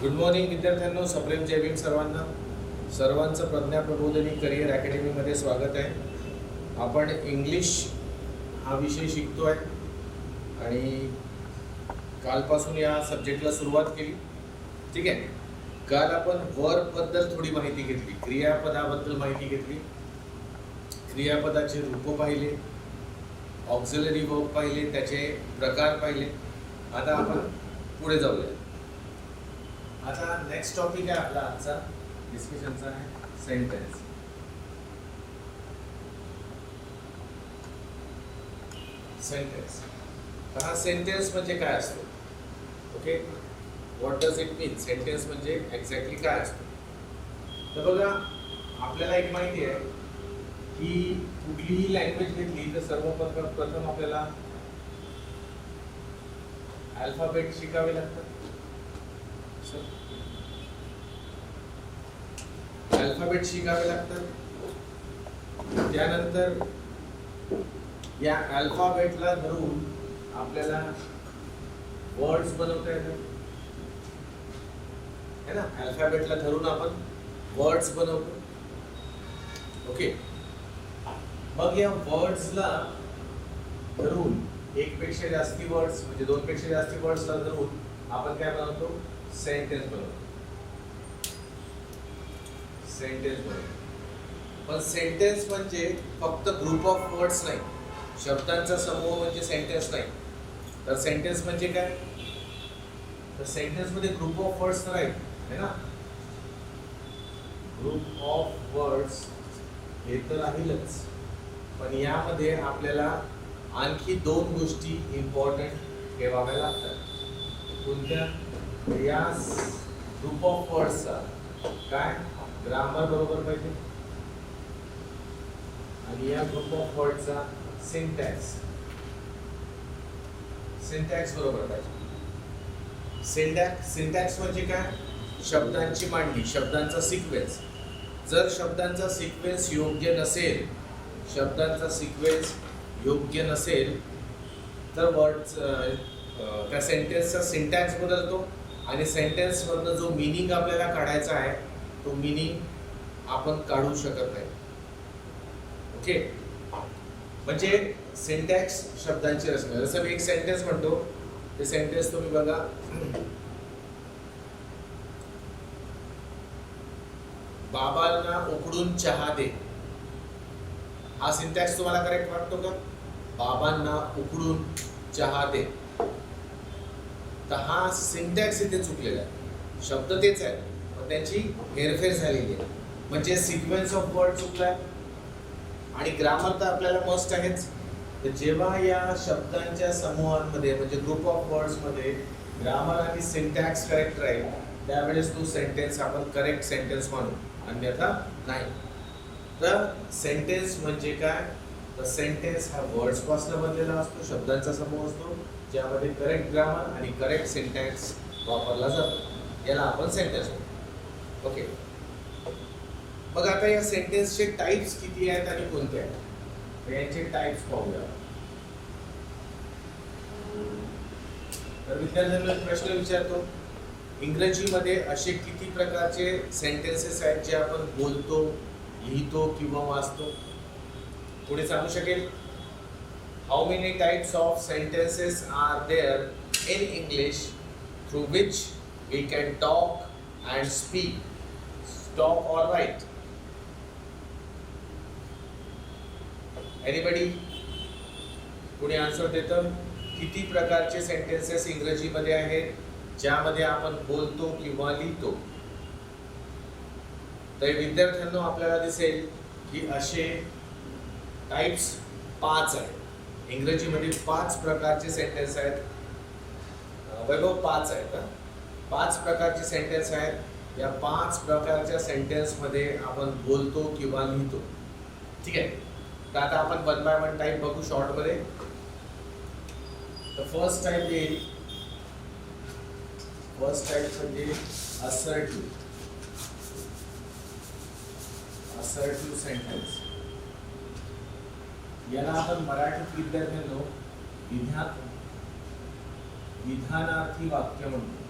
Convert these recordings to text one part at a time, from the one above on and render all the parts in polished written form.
Good morning विद्यार्थ्यांनो, सप्रेम जय भीम सर्वांना. सर्वांचं प्रज्ञा प्रबोधिनी करिअर अकॅडमीमध्ये स्वागत आहे. आपण इंग्लिश हा विषय शिकतो आहे आणि कालपासून या सब्जेक्टला सुरुवात केली. ठीक आहे. काल आपण वर्बबद्दल थोडी माहिती घेतली, क्रियापदाबद्दल माहिती घेतली, क्रियापदाचे रूप पाहिले, ऑक्झिलरी वर्ब पाहिले, त्याचे प्रकार पाहिले. आता आपण पुढे जाऊया. आता नेक्स्ट टॉपिक आहे आपला आजचा डिस्कशनचा आहे सेंटेन्स. सेंटेन्स हा सेंटेन्स म्हणजे काय असतो? Okay, what does it mean? Sentence म्हणजे एक्झॅक्टली काय असतो? तर बघा, आपल्याला एक माहिती आहे की कुठलीही लँग्वेज घेतली तर सर्वप्रथम आपल्याला अल्फाबेट शिकावे लागतात. अल्फाबेट शिकावे लागतात. त्यानंतर या अल्फाबेटला धरून आपल्याला वर्ड्स बनवता येतात, है ना. अल्फाबेटला धरून आपण वर्ड्स बनवतो. ओके, मग या वर्ड्सला धरून एकपेक्षा जास्ती वर्ड्स म्हणजे दोनपेक्षा जास्ती वर्ड्सला धरून आपण काय बनवतो? सेंटेन्स बनवतो. सेंटेन्स बनवतो. पण सेंटेन्स म्हणजे फक्त ग्रुप ऑफ वर्ड्स नाही, शब्दांचा समूह म्हणजे सेंटेन्स नाही. तर सेंटेन्स म्हणजे काय? तर सेंटेन्स मध्ये ग्रुप ऑफ वर्ड्स तर आहेत, है ना. ग्रुप ऑफ वर्ड्स हे तर राहीलच, पण यामध्ये आपल्याला आणखी दोन गोष्टी इम्पॉर्टंट ठेवाव्या लागतात. कोणत्या? या ग्रुप ऑफ वर्ड्सचा काय ग्रामर बरोबर पाहिजे आणि या ग्रुप ऑफ वर्डचा सिंटॅक्स बरोबर पाहिजे. सिंटॅक्स म्हणजे काय? शब्दांची मांडणी, शब्दांचा सिक्वेन्स. जर शब्दांचा सिक्वेन्स योग्य नसेल तर वर्ड्स त्या सेंटेन्सचा सिंटॅक्स बदलतो आणि सेंटेन्स मधनं जो मीनिंग आपल्याला काढायचा आहे तो मीनिंग आपण काढू शकत नाही. ओके, म्हणजे सिंटॅक्स शब्दांची रचना. जसं मी एक सेंटेन्स म्हणतो, ते सेंटेन्स तुम्ही बघा. बाबांना उकडून चहा दे. हा सिंटॅक्स तुम्हाला करेक्ट वाटतो का? बाबांना उकडून चहा दे. तर हा सिंटॅक्स इथे चुकलेला आहे. शब्द तेच आहे पण त्याची हेरफेर झालेली आहे, म्हणजे सिक्वेन्स ऑफ वर्ड चुकलाय. आणि ग्रामर तर आपल्याला मस्ट आहेच. तर जेव्हा या शब्दांच्या समूहांमध्ये म्हणजे ग्रुप ऑफ वर्ड्स मध्ये ग्रामर आणि सिंटॅक्स करेक्ट राहील त्यावेळेस तो सेंटेन्स आपण करेक्ट सेंटेन्स मानू, अन्यथा नाही. तर सेंटेन्स म्हणजे काय? तर सेंटेन्स हा वर्ड्स पासून बनलेला असतो, शब्दांचा समूह असतो ज्यामध्ये करेक्ट ग्रामर आणि करेक्ट सिंटॅक्स वापरला जातो. याला आपण सेंटेन्स म्हणतो. ओके, मग आता या सेंटेन्सचे टाइप्स किती आहेत आणि कोणते आहेत? तर यांचे टाइप्स पाहूया. तर विद्यार्थ्यांना प्रश्न विचारतो, इंग्रजीमध्ये असे किती प्रकारचे सेंटेन्सेस आहेत जे आपण बोलतो, लिहितो किंवा वाचतो? कोणी सांगू शकेल? How many types of sentences are there in English through which we can talk and speak, talk or write? Anybody? कोणी आन्सर देतं? किती प्रकारचे सेंटेन्सेस इंग्रजीमध्ये आहेत ज्यामध्ये आपण बोलतो किंवा लिहितो? तर विद्यार्थ्यांना आपल्याला दिसेल की असे टाइप्स 5 आहेत. इंग्रजीमध्ये 5 प्रकारचे सेंटेन्स आहेत. वैभव 5 आहेत का? 5 प्रकारचे सेंटेन्स आहेत. या 5 प्रकारच्या सेंटेन्समध्ये आपण बोलतो किंवा लिहितो. ठीक आहे. तर आता आपण 1 बाय 1 टाइप बघू शॉर्टमध्ये. तर फर्स्ट टाइप येईल, फर्स्ट टाइप म्हणजे असर्टिव्ह सेंटेन्स. याला आपण मराठीत विद्यार्थ्यांनो विधानार्थी वाक्य म्हणतो.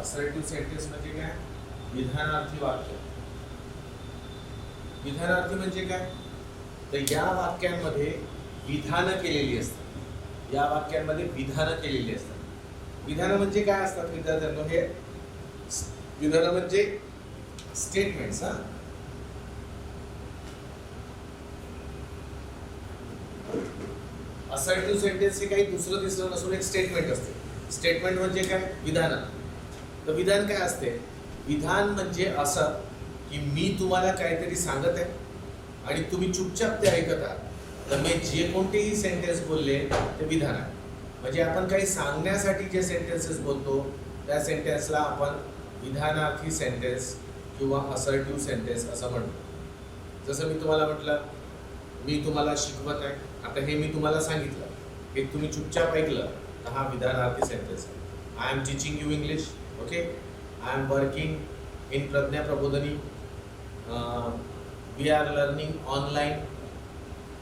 असर्टिव्ह सेंटेन्स म्हणजे काय? विधानार्थी वाक्य. विधानार्थी म्हणजे काय? तर या वाक्यांमध्ये विधानं केलेली असतात. या वाक्यांमध्ये विधानं केलेली असतात. विधानं म्हणजे काय असतात विद्यार्थ्यांनो? हे विधानं म्हणजे स्टेटमेंट्स. असर्टिव्ह सेंटेन्स हे काही दुसरं तिसरं नसून एक स्टेटमेंट असते. स्टेटमेंट म्हणजे काय? विधान. तर विधान काय असते? विधान म्हणजे असं की मी तुम्हाला काहीतरी सांगत आहे आणि तुम्ही चुपचाप ते ऐकत आहात. तर मी जे कोणतेही सेंटेन्स बोलले ते विधान आहे. म्हणजे आपण काही सांगण्यासाठी जे सेंटेन्सेस बोलतो त्या सेंटेन्सला आपण विधानार्थी सेंटेन्स किंवा असर्टिव्ह सेंटेन्स असं म्हणतो. जसं मी तुम्हाला म्हटलं, मी तुम्हाला शिकवत आहे. आता हे मी तुम्हाला सांगितलं, हे तुम्ही चुपचाप ऐकलं, तर हा विधानार्थी सेंटेन्स आहे. I am teaching you English. Okay, I am working in Pragya Prabodhini. We are learning online.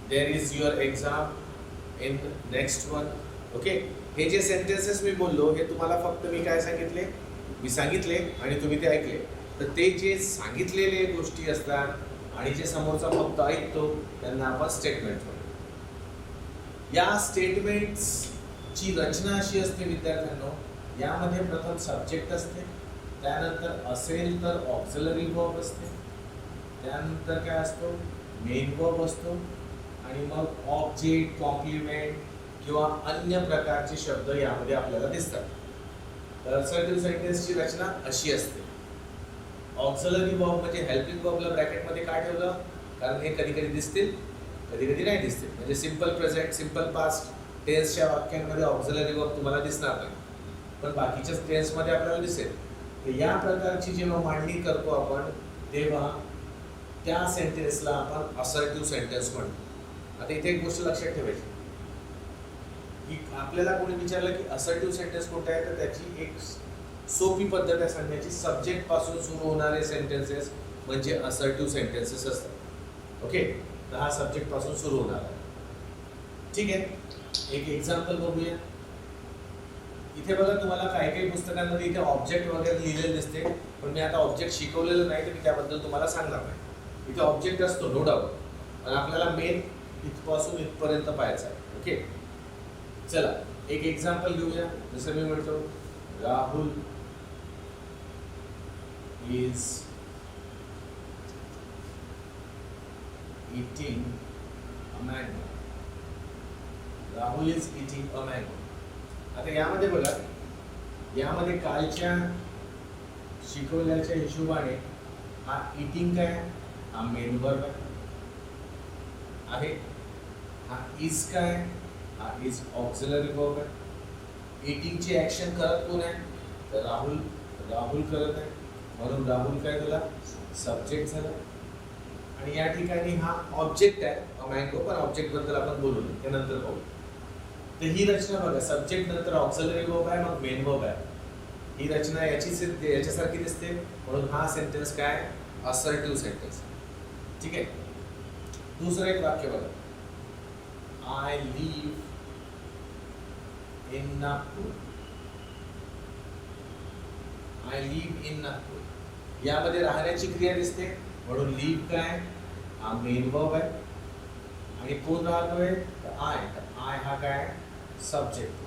There is your exam in next one. Okay, हे जे सेंटेन्सेस मी बोललो हे तुम्हाला फक्त मी काय सांगितले? मी सांगितले आणि तुम्ही ते ऐकले. तर ते जे सांगितलेले गोष्टी असतात आणि जे समोरचा फक्त ऐकतो त्यांना आपण स्टेटमेंट म्हणतो. या स्टेटमेंट्सची रचना अशी असते विद्यार्थ्यांनो, यामध्ये प्रथम सब्जेक्ट असते, त्यानंतर असेल तर ऑक्झिलरी वर्ब असते, त्यानंतर काय असतो? मेन वर्ब असतो आणि मग ऑब्जेक्ट, कॉम्प्लिमेंट किंवा अन्य प्रकारचे शब्द यामध्ये आपल्याला दिसतात. तर असर्टिव्ह सेंटेन्सची रचना अशी असते. ऑक्झिलरी वर्ब म्हणजे हेल्पिंग वर्बला ब्रॅकेटमध्ये काय ठेवलं? कारण हे कधी कधी दिसतील, कधी कधी नाही दिसतील. म्हणजे सिंपल प्रेझेंट, सिंपल पास्ट टेन्सच्या वाक्यांमध्ये ऑक्झिलरी वर्ब तुम्हाला दिसणार नाही, पण बाकीच्या टेन्समध्ये आपल्याला दिसेल. तर या प्रकारची जेव्हा मांडणी करतो आपण तेव्हा त्या सेंटेन्सला आपण असर्टिव्ह सेंटेन्स म्हणतो. आता इथे एक गोष्ट लक्षात ठेवायची की आपल्याला कोणी विचारलं की असर्टिव्ह सेंटेन्स कोणता आहे, तर त्याची एक सोपी पद्धत आहे सांगण्याची. सब्जेक्ट पासून सुरू होणारे सेंटेन्सेस म्हणजे असर्टिव्ह सेंटेन्सेस असतात. ओके, तर हा सब्जेक्ट पासून सुरू होणार आहे. ठीक आहे, एक एक्झाम्पल बघूया. इथे बघा, तुम्हाला काही काही पुस्तकांमध्ये इथे ऑब्जेक्ट वगैरे लिहिलेले दिसते, पण मी आता ऑब्जेक्ट शिकवलेलं नाही तर मी त्याबद्दल तुम्हाला सांगणार नाही. इथे ऑब्जेक्ट असतो नो डाऊट, पण आपल्याला मेन इथपासून इथपर्यंत पाहायचं आहे. ओके, चला एक एक्झाम्पल घेऊया. जसं मी म्हणतो, Rahul is eating a mango. Rahul is eating a mango. आता यामध्ये बघा, यामध्ये कालच्या शिकवल्याच्या हिशोबाने हा eating काय? हा मेन वर्ब आहे. हा इज काय? हा इज ऑक्झिलरी वर्ब आहे. eating ची ऍक्शन करत कोण आहे? तर राहुल करत आहे, म्हणून राहुल काय झाला? सब्जेक्ट झाला. आणि या ठिकाणी हा ऑब्जेक्ट आहे मँगो, पण ऑब्जेक्ट बद्दल आपण बोलू ते नंतर पाहू. तर ही रचना बघा, सब्जेक्ट नंतर ऑक्झिलरी वर्ब आहे, मग मेन वर्ब आहे. ही रचना याच्यासारखी दिसते, म्हणून हा सेंटेन्स काय? Assertive sentence. ठीक आहे. दुसरं एक वाक्य बघा, I live in Nagpur. I live in Nagpur. यामध्ये राहण्याची क्रिया दिसते, म्हणून लिव्ह काय? हा मेन वर्ब आहे. आणि कोण राहतोय? तर आय. तर आय हा काय? सब्जेक्ट.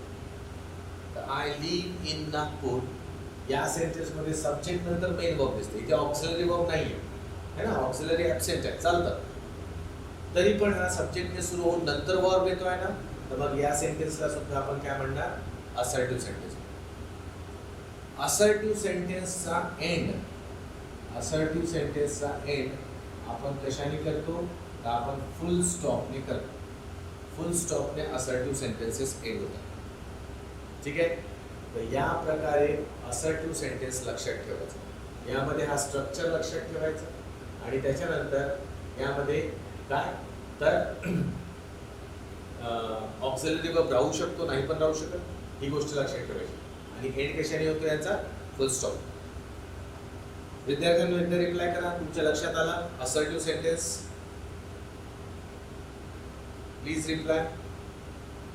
तर आय लिव्ह इन नागपूर या सेंटेन्स मध्ये सब्जेक्ट नंतर मेन वर्ब दिसते. इथे ऑक्झिलरी वर्ब नाहीये, है ना? ऑक्झिलरी ऍब्सेंट आहे, चालतं. तरी पण हा सब्जेक्टने सुरू होऊन नंतर वर्ब येतोय ना, तर मग या सेंटेन्सला सुद्धा आपण काय म्हणणार? Assertive sentence. असर्टिव्ह सेंटेन्सचा एंड, असर्टिव्ह सेंटेन्सचा एंड आपण कशाने करतो? तर आपण फुल स्टॉपने करतो. फुल स्टॉपने असर्टिव्ह सेंटेन्सेस एंड होतात. ठीक आहे. तर या प्रकारे असर्टिव्ह सेंटेन्स लक्षात ठेवायचं. यामध्ये हा स्ट्रक्चर लक्षात ठेवायचा आणि त्याच्यानंतर यामध्ये काय? तर ऑक्झिलरी वर्ब राहू शकतो, नाही पण राहू शकत, ही गोष्ट लक्षात ठेवायची. आणि एंड कशाने होतो याचा? फुल स्टॉप. विद्यार्थ्यांनो एकदा रिप्लाय करा, तुमच्या लक्षात आला assertive sentence? Please reply.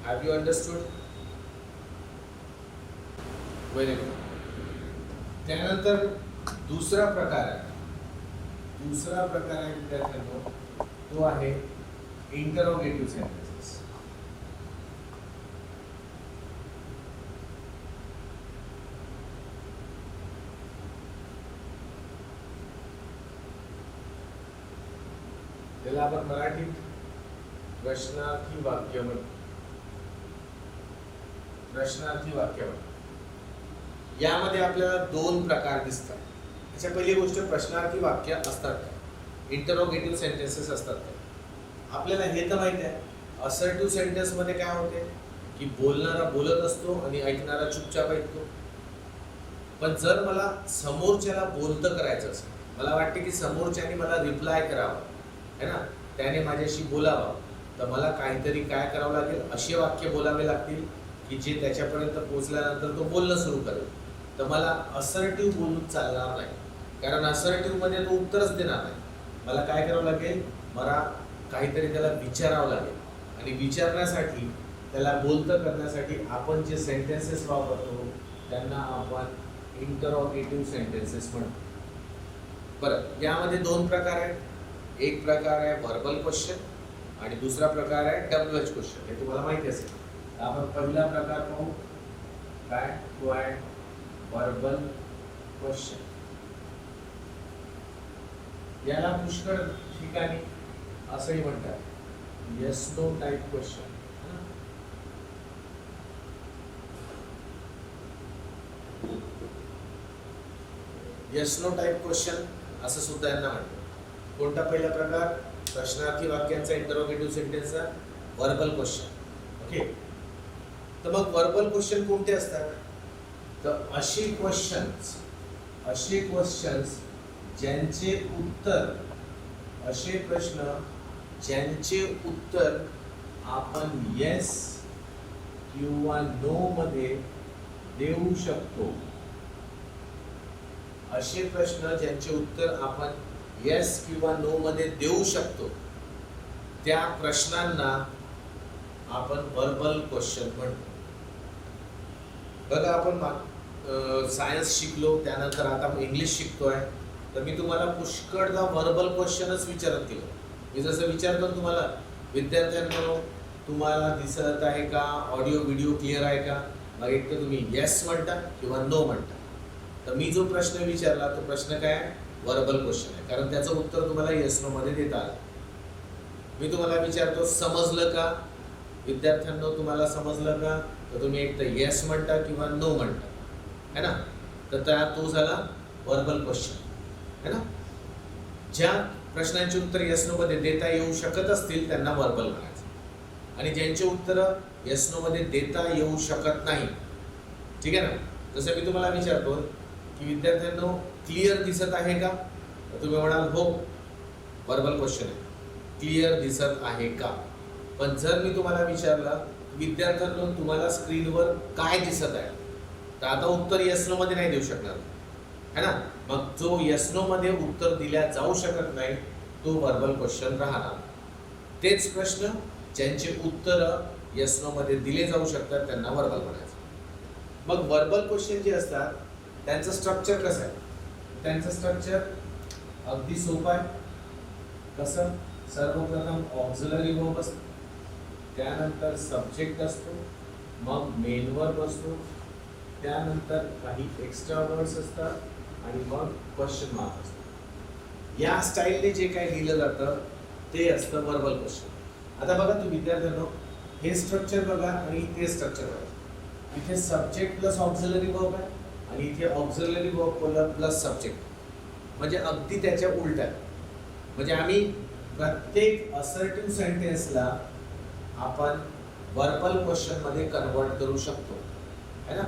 Have you understood? Very good. त्यानंतर दुसरा प्रकार आहे विद्यार्थ्यांनो, तो आहे इंटरोगेटिव्ह सेंटेन्सेस. त्याला आपण मराठीत प्रश्नार्थी वाक्य म्हणतो. यामध्ये आपल्याला दोन प्रकार दिसतात. त्याच्या पहिली गोष्ट, प्रश्नार्थी वाक्य असतात, इंटरोगेटिव्ह सेंटेन्सेस असतात. आपल्याला हे तर माहिती आहे, असर्टिव्ह सेंटेन्स मध्ये काय होते की बोलणारा बोलत असतो आणि ऐकणारा चुपचाप ऐकतो. पण जर मला समोरच्याला बोलतं करायचं असेल, मला वाटते की समोरच्याने मला रिप्लाय करावा है ना, त्याने माझ्याशी बोलावं, तर मला काहीतरी काय करावं लागेल, असे वाक्य बोलावे लागतील की जे त्याच्यापर्यंत पोहोचल्यानंतर तो बोलणं सुरू करेल. तर मला असर्टिव्ह बोलून चालणार नाही, कारण असर्टिव्ह मध्ये तो उत्तरच देणार नाही. मला काय करावं लागेल, मला काहीतरी त्याला विचारावं लागेल, आणि विचारण्यासाठी त्याला बोलतं करण्यासाठी आपण जे सेंटेन्सेस वापरतो त्यांना आपण इंटरोगेटिव्ह सेंटेन्सेस म्हणतो. बरं, यामध्ये दोन प्रकार आहेत. एक प्रकार आहे व्हर्बल क्वेश्चन आणि दुसरा प्रकार आहे WH क्वेश्चन. हे तुम्हाला माहिती असेल. आपण पहिला प्रकार पाहू. काय तो आहे व्हर्बल क्वेश्चन. याला पुष्कळ ठिकाणी असंही म्हणतात yes no type question. Yes no type question असं सुद्धा यांना म्हणतात. कोणता पहिला प्रकार, प्रश्नार्थी वाक्यांचा इंटरोगेटिव्ह सेंटेन्सचा व्हर्बल क्वेश्चन. ओके, तर मग व्हर्बल क्वेश्चन कोणते असतात, तर असे क्वेश्चन्स ज्यांचे उत्तर, असे प्रश्न ज्यांचे उत्तर आपण येस किंवा नो मध्ये देऊ शकतो. असे प्रश्न ज्यांचे उत्तर आपण येस किंवा नो मध्ये देऊ शकतो, त्या प्रश्नांना आपण व्हर्बल क्वेश्चन म्हणतो. बघा, आपण सायन्स शिकलो, त्यानंतर आता इंग्लिश शिकतोय, तर मी तुम्हाला पुष्कळदा व्हर्बल क्वेश्चनच विचारत गेलो. मी जसं विचारतो तुम्हाला, विद्यार्थ्यांनो तुम्हाला दिसत आहे का, ऑडिओ व्हिडिओ क्लिअर आहे का, मग एक तर तुम्ही येस म्हणता किंवा नो म्हणता. तर मी जो प्रश्न विचारला तो प्रश्न काय आहे, व्हर्बल क्वेश्चन आहे, कारण त्याचं उत्तर तुम्हाला येस नो मध्ये देता आलं. मी तुम्हाला विचारतो समजलं का, विद्यार्थ्यांनो तुम्हाला समजलं का, तर तुम्ही एक तर येस म्हणता किंवा नो म्हणता है ना. तर तो झाला व्हर्बल क्वेश्चन है ना. ज्या प्रश्नांची उत्तर येस नो मध्ये देता येऊ शकत असतील त्यांना व्हर्बल म्हणायचं, आणि ज्यांचे उत्तर येस नो मध्ये देता येऊ शकत नाही, ठीक आहे ना. जसं मी तुम्हाला विचारतो की विद्यार्थ्यांनो क्लिअर दिसत आहे का, तर तुम्ही म्हणाल हो, व्हर्बल क्वेश्चन आहे, क्लिअर दिसत आहे का. पण जर मी तुम्हाला विचारलं विद्यार्थ्यांनो तुम्हाला स्क्रीनवर काय दिसत आहे, तर आता उत्तर येस नो मध्ये नाही देऊ शकणार है ना. मग जो येस नो मध्ये उत्तर दिल्या जाऊ शकत नाही तो व्हर्बल क्वेश्चन राहणार. तेच प्रश्न ज्यांचे उत्तर येस नो मध्ये दिले जाऊ शकतात त्यांना व्हर्बल म्हणायचं. मग व्हर्बल क्वेश्चन जे असतात त्यांचं स्ट्रक्चर कसं आहे, त्यांचं स्ट्रक्चर अगदी सोपं आहे. कसं, सर्वप्रथम ऑक्झिलरी वर्ब असतो, त्यानंतर सब्जेक्ट असतो, मग मेन वर्ब असतो, त्यानंतर काही एक्स्ट्रा वर्ड्स असतात आणि मग क्वेश्चन मार्क असतो. या स्टाईलने जे काही लिहिलं जातं ते असतं व्हर्बल क्वेश्चन. आता बघा तुम्ही विद्यार्थ्यांनो, हे स्ट्रक्चर बघा आणि ते स्ट्रक्चर बघा. इथे सब्जेक्ट प्लस ऑक्झिलरी वर्ब आहे आणि इथे ऑक्झिलरी वर्ब प्लस सब्जेक्ट, म्हणजे अगदी त्याच्या उलट आहे. म्हणजे आम्ही प्रत्येक असर्टिव्ह सेंटेन्सला आपण व्हर्बल क्वेश्चन मध्ये कन्वर्ट करू शकतो है ना.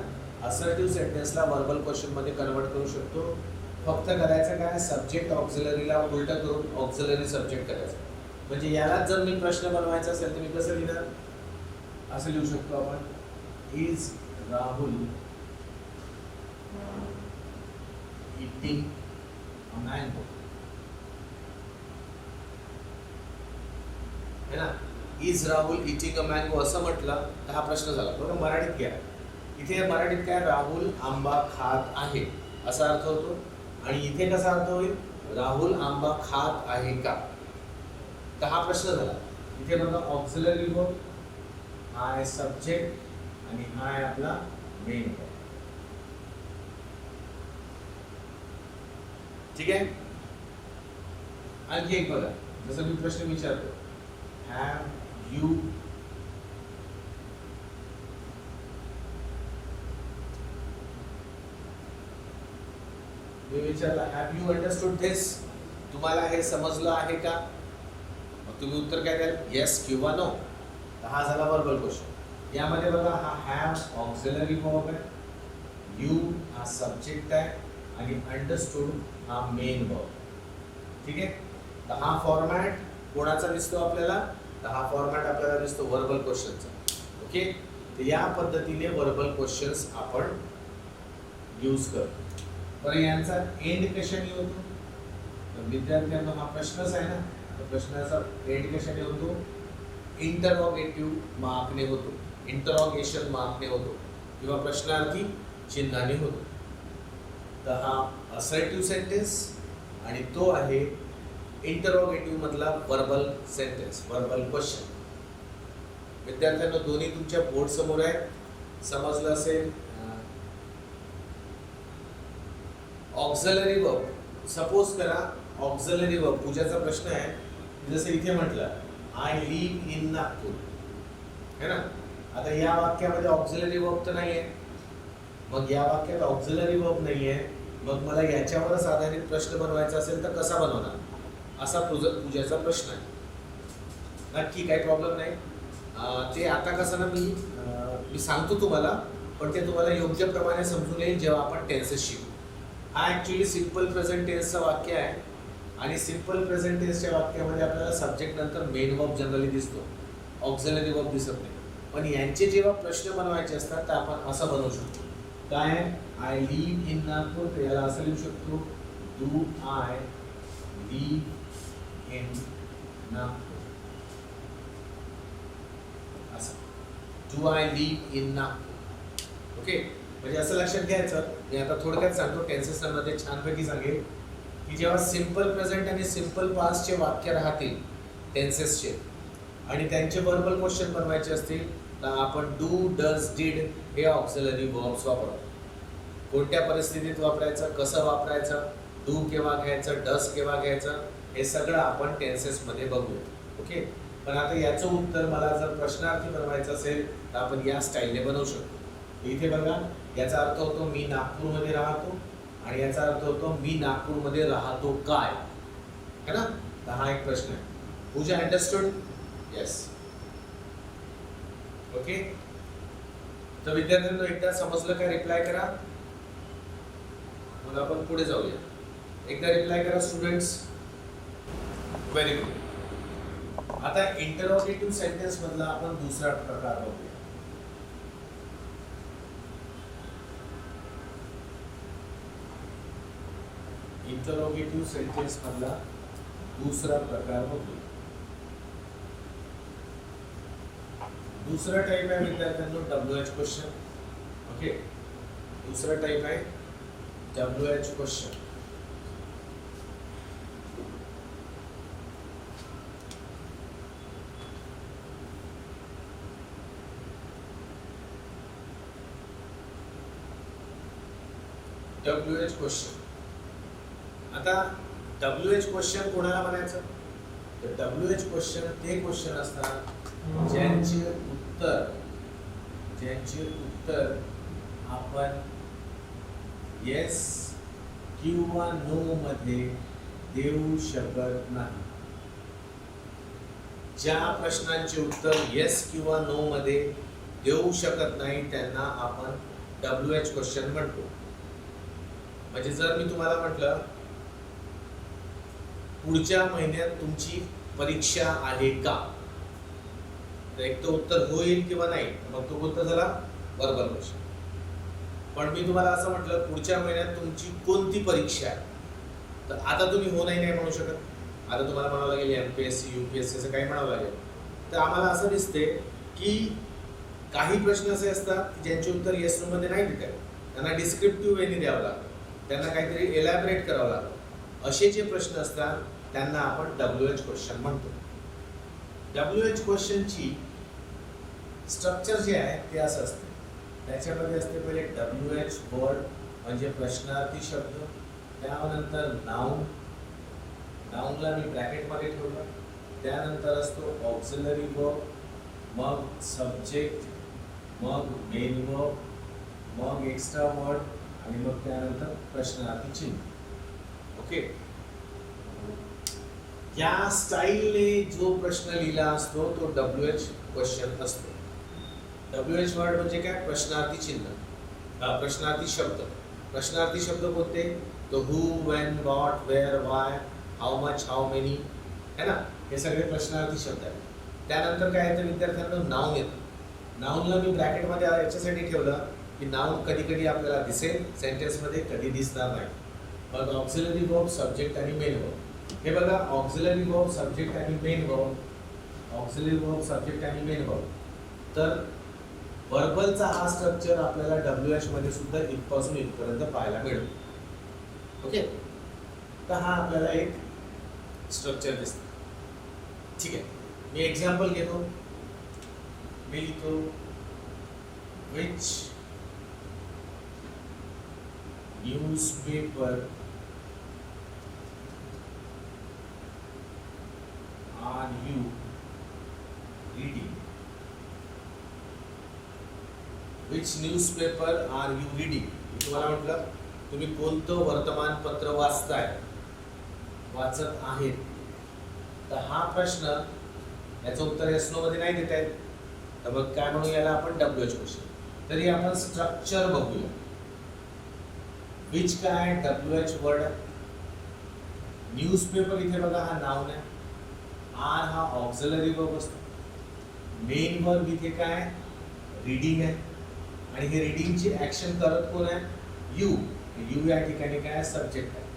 असर्टिव्ह सेंटेन्सला व्हर्बल क्वेश्चन मध्ये कन्वर्ट करू शकतो. फक्त करायचं काय, सब्जेक्ट ऑक्झिलरीला उलट करून ऑक्झिलरी सब्जेक्ट करायचं. म्हणजे याला जर मी प्रश्न बनवायचा असेल तर मी कसं लिहिणार, असं लिहू शकतो आपण, is Rahul eating a mango है ना. Is Rahul eating a mango असं म्हटलं तर हा प्रश्न झाला. बघा मराठीत घ्या, इथे मराठीत काय, राहुल आंबा खात आहे असा अर्थ होतो. आणि इथे कसा अर्थ होईल, राहुल आंबा खात आहे का. तर हा प्रश्न झाला. इथे बघा ऑक्झिलरी वर्ब, हा आहे सब्जेक्ट आणि हा आहे आपला मेन वर्ब. ठीक आहे. आणखी एक बघा, जसं मी प्रश्न विचारतो, हॅव यू मी विचारला हॅव यू अंडरस्टूड दिस, तुम्हाला हे समजलं आहे का. मग तुम्ही उत्तर काय द्याल, येस किंवा नो. हा झाला वर्बल क्वेश्चन. यामध्ये बघा हा हॅव ऑक्झिलरी वर्ब आहे, यू हा सब्जेक्ट आहे आणि अंडरस्टूड हा मेन वर्ब. ठीक आहे. तर हा फॉर्मॅट कोणाचा दिसतो आपल्याला, तर हा फॉर्मॅट आपल्याला दिसतो वर्बल क्वेश्चनचा. ओके. तर या पद्धतीने वर्बल क्वेश्चन्स आपण यूज करतो. बरं, यांचा एंड कशाने होतो, तर विद्यार्थ्यांना हा प्रश्नच आहे ना, तर प्रश्नाचा एंड कशाने होतो, इंटरॉगेटिव्ह मार्कने होतो, इंटरॉगेशन मार्कने होतो किंवा प्रश्नार्थी चिन्हाने होतो. तर हा असर्टिव्ह सेंटेन्स आणि तो आहे इंटरॉगेटिव्ह मधला वर्बल सेंटेन्स, वर्बल क्वेश्चन. विद्यार्थ्यांना दोन्ही तुमच्या बोर्ड समोर आहे, समजलं असेल. ऑक्झिलरी वर्ब, सपोज करा ऑक्झिलरी वर्ब, पूजाचा प्रश्न आहे, जसं इथे म्हटलं आय लिव्ह इन नागपूर, है ना. आता या वाक्यामध्ये ऑक्झिलरी वर्ब तर नाहीये, मग या वाक्यात ऑक्झिलरी वर्ब नाहीये, मग मला याच्यावरच आधारित प्रश्न बनवायचा असेल तर कसा बनवणार, असा पूजाचा प्रश्न आहे. नक्की काही प्रॉब्लेम नाही. ते आता कसं ना मी सांगतो तुम्हाला, पण ते तुम्हाला योग्य प्रमाणे समजून येईल जेव्हा आपण टेन्सेस शिकू. हा ऍक्च्युली सिंपल प्रेझेंट टेन्सचा वाक्य आहे आणि सिंपल प्रेझेंट टेन्सच्या वाक्यामध्ये आपल्याला सब्जेक्ट नंतर मेन वर्ब जनरली दिसतो, ऑक्झिलरी वर्ब दिसत नाही. पण यांचे जेव्हा प्रश्न बनवायचे असतात तर आपण असं बनवू शकतो. काय, आय लिव्ह इन नागपूर, तर याला असं लिहू शकतो, do I live in Nagpur, असं, do I live in Nagpur. Okay. म्हणजे असं लक्षात घ्यायचं, मी आता थोडक्यात सांगतो, टेन्सेसमध्ये छानपैकी सांगेल की जेव्हा सिंपल प्रेझेंट आणि सिंपल पास्टचे वाक्य राहतील टेन्सेसचे आणि त्यांचे वर्बल क्वेश्चन बनवायचे असतील तर आपण डू, डज, डिड हे ऑक्झिलरी वर्ब्स वापरतो. कोणत्या परिस्थितीत वापरायचं, कसं वापरायचं, डू केव्हा घ्यायचं, डज केव्हा घ्यायचं, हे सगळं आपण टेन्सेसमध्ये बघूया. ओके. पण आता याचं उत्तर मला जर प्रश्नार्थी बनवायचं असेल तर आपण या स्टाईलने बनवू शकतो. इथे बघा, याचा अर्थ होतो मी नागपूरमध्ये राहतो आणि याचा अर्थ होतो मी नागपूरमध्ये राहतो काय, है ना. तर हा एक प्रश्न आहे. पूजा अंडरस्टूड, येस. ओके. तर विद्यार्थ्यांना एकदा समजलं काय, रिप्लाय करा, मग आपण पुढे जाऊया. एकदा रिप्लाय करा स्टुडंट्स. Very good. आता इंटरॉगेटिव्ह सेंटेन्स मधला आपण दुसरा प्रकार बघूया. इंटरॉगेटिव्ह सेंटेन्स मधला दूसरा प्रकार बघूया. दूसरा टाइप आहे विद्यार्थ्यांनो WH क्वेश्चन. ओके. दूसरा टाइप आहे WH क्वेश्चन. WH question. आता WH क्वेश्चन कोणाला म्हणायचं, तर WH क्वेश्चन ते क्वेश्चन असतात ज्यांचे उत्तर आपण येस किंवा नो मध्ये देऊ शकत नाही. ज्या प्रश्नांचे उत्तर येस किंवा नो मध्ये देऊ शकत नाही त्यांना आपण WH क्वेश्चन म्हणतो. म्हणजे जर मी तुम्हाला म्हटलं पुढच्या महिन्यात तुमची परीक्षा आहे का, तर एक तो उत्तर होईल किंवा नाही, मग तो उत्तर झाला वर्बल क्वेश्चन. पण मी तुम्हाला असं म्हटलं पुढच्या महिन्यात तुमची कोणती परीक्षा आहे, तर आता तुम्ही हो नाही म्हणू शकत. आता तुम्हाला म्हणावं लागेल MPSC UPSC असं काही म्हणावं लागेल. तर आम्हाला असं दिसते की काही प्रश्न असे असतात की ज्यांचे उत्तर येस नो मध्ये नाही देतात, त्यांना डिस्क्रिप्टिव्ह वेने द्यावं लागतं. त्यांना काहीतरी एलॅबरेट करावं लागतं. असे जे प्रश्न असतात त्यांना आपण WH क्वेश्चन म्हणतो. WH क्वेश्चनची स्ट्रक्चर जे आहे ते असं असते. त्याच्यामध्ये असते पहिले WH वर्ड म्हणजे प्रश्नार्थी शब्द, त्यानंतर नाउन, नाउनला मी ब्रॅकेटमध्ये ठेवलं, त्यानंतर असतो ऑक्झिलरी वर्ब, मग सब्जेक्ट, मग मेन वर्ब, मग एक्स्ट्रा वर्ड आणि मग त्यानंतर प्रश्नार्थी चिन्ह. ओके, या स्टाईलने जो प्रश्न लिहिला असतो तो WH क्वेश्चन असतो. WH वर्ड म्हणजे काय? प्रश्नार्थी चिन्ह, प्रश्नार्थी शब्द. प्रश्नार्थी शब्द कोणते? तो who, when, what, where, why, how much, how many, है ना, हे सगळे प्रश्नार्थी शब्द आहेत. त्यानंतर काय येतं विद्यार्थ्यांना? नाउन येतं. नाउनला मी ब्रॅकेटमध्ये याच्यासाठी ठेवलं की नाउन कधी कधी आपल्याला दिसेल सेंटेन्समध्ये, कधी दिसणार नाही. मग ऑक्झिलरी वर्ब, सब्जेक्ट आणि मेन वर्ब. हे बघा, ऑक्झिलरी वर्ब, सब्जेक्ट आणि main verb, auxiliary verb, subject आणि मेन वर्ब. तर वर्बलचा हा स्ट्रक्चर आपल्याला WH मध्ये सुद्धा इथपासून इथपर्यंत पाहायला मिळतो. ओके, तर हा आपल्याला एक स्ट्रक्चर दिसतं. ठीक आहे, मी एक्झाम्पल घेतो. मी लिहितो which newspaper are you reading. Which newspaper are you reading. मी तुम्हाला म्हटलं तुम्ही कोणतं वर्तमानपत्र वाचत आहेत. तर हा प्रश्न, याचं उत्तर येस नो मध्ये नाही देता येत. तर मग काय म्हणू याला आपण? WH question. तरी आपण स्ट्रक्चर बघूया. विच काय? WH word. न्यूजपेपर इथे बघा हा नाउन आहे. आर हा ऑक्झिलरी वर्ब असतो. मेन वर्ब इथे काय? रीडिंग आहे. आणि हे रीडिंगची ऍक्शन करत कोण आहे? यू. यू या ठिकाणी काय? सब्जेक्ट आहे.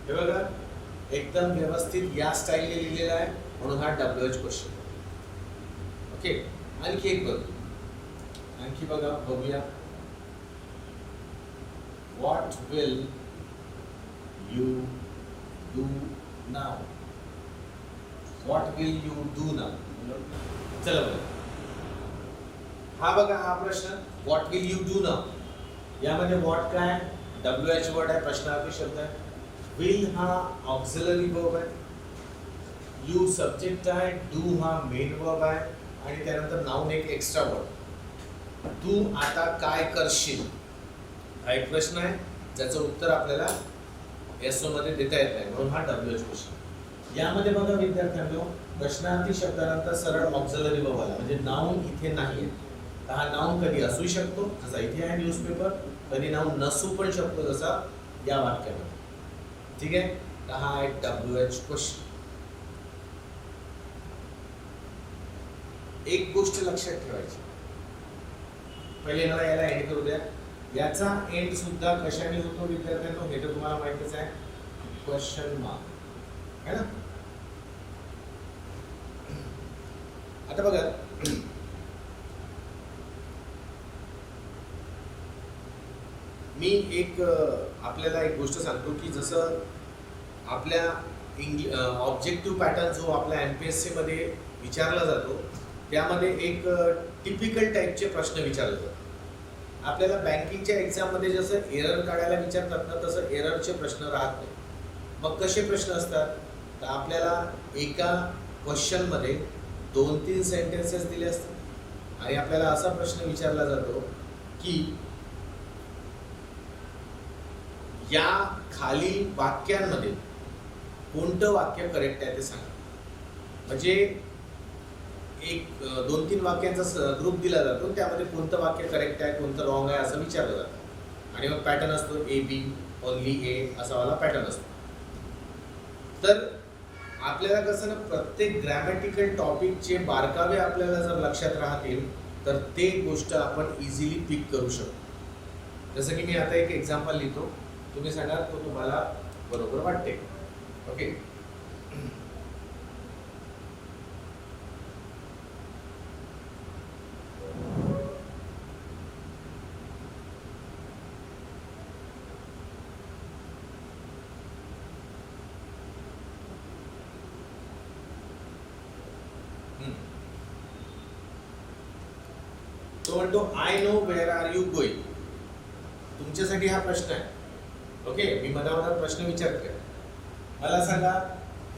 हे बघा, एकदम व्यवस्थित या स्टाईलने लिहिलेला आहे, म्हणून हा WH क्वेश्चन. ओके, आणखी एक बघ, आणखी बघूया. What will you do now. What will you do now. चला बघा, हा बघा हा प्रश्न, what will you do now. यामध्ये व्हॉट काय? WH वर्ड आहे, प्रश्नार्थी शब्द आहे. विल हा ऑक्झिलरी वर्ब आहे. यू सब्जेक्ट आहे. डू हा मेन वर्ब आहे. आणि त्यानंतर नाउन एक एक्स्ट्रा वर्ड. तू आता काय करशील हा एक प्रश्न आहे, ज्याचं उत्तर आपल्याला एसओ मध्ये देता येत नाही, म्हणून हा WH क्वेश्चन. यामध्ये बघा विद्यार्थ्यांनो, प्रश्नार्थी शब्दानंतर सरळ ऑक्झिलरी वर्ब आला, म्हणजे नाउन इथे नाही. तर हा नाउन कधी असू शकतो, जसा इथे आहे न्यूजपेपर, कधी नाउन नसू पण शकतो, जसा या वाक्यामध्ये. ठीक आहे, तर हा आहे WH क्वेश्चन. एक गोष्ट लक्षात ठेवायची, पहिले मला याला एंड करू द्या. याचा एंड सुद्धा कशाने होतो विद्यार्थ्यांनो, हे तर तुम्हाला माहितीच आहे, क्वेश्चन मार्क है ना. आता बघा, मी एक आपल्याला एक गोष्ट सांगतो की जसं आपल्या ऑब्जेक्टिव्ह पॅटर्न जो आपल्या MPSC मध्ये विचारला जातो, त्यामध्ये एक टिपिकल टाईपचे प्रश्न विचारले जातात. आपल्याला बँकिंगच्या एक्झाममध्ये जसं एरर काढायला विचारतात ना, तसं एररचे प्रश्न राहत नाही. मग कसे प्रश्न असतात, तर आपल्याला एका क्वेश्चनमध्ये 2-3 सेंटेन्सेस दिले असतात आणि आपल्याला असा प्रश्न विचारला जातो की या खालील वाक्यांमध्ये कोणतं वाक्य करेक्ट आहे ते सांगा. म्हणजे एक 2-3 वाक्यांचा ग्रुप दिला जातो, त्यामध्ये कोणतं वाक्य करेक्ट आहे, कोणतं रॉंग आहे असं विचारलं जातं. आणि मग पॅटर्न असतो AB, ओनली A असा वाला पॅटर्न असतो. तर आपल्याला कसं ना, प्रत्येक ग्रॅमॅटिकल टॉपिकचे बारकावे आपल्याला जर लक्षात राहतील तर ते गोष्ट आपण इझिली पिक करू शकतो. जसं की मी आता एक एक्झाम्पल लिहितो, तुम्ही सांगा तो तुम्हाला बरोबर वाटते. ओके, तो म्हणतो I know where are you going. तुमच्यासाठी हा प्रश्न आहे. ओके, मी मनामनात प्रश्न विचारतोय. मला सांगा,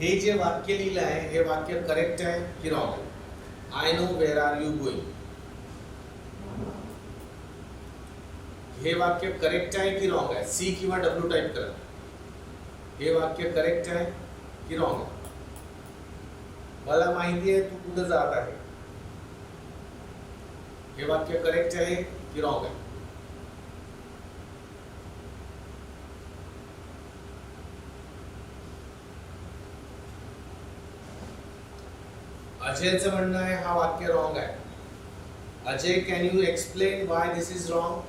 हे जे वाक्य लिहिलं आहे हे वाक्य करेक्ट आहे की रॉंग आहे? I know where are you going हे वाक्य करेक्ट आहे की रॉंग आहे? सी किंवा डब्ल्यू टाइप करा. हे वाक्य करेक्ट आहे की रॉंग आहे? मला माहिती आहे तू कुठं जात आहे. हे वाक्य करेक्ट आहे की रॉंग आहे? अजयचं म्हणणं आहे हा वाक्य रॉंग आहे. Ajay, can you explain why this is wrong?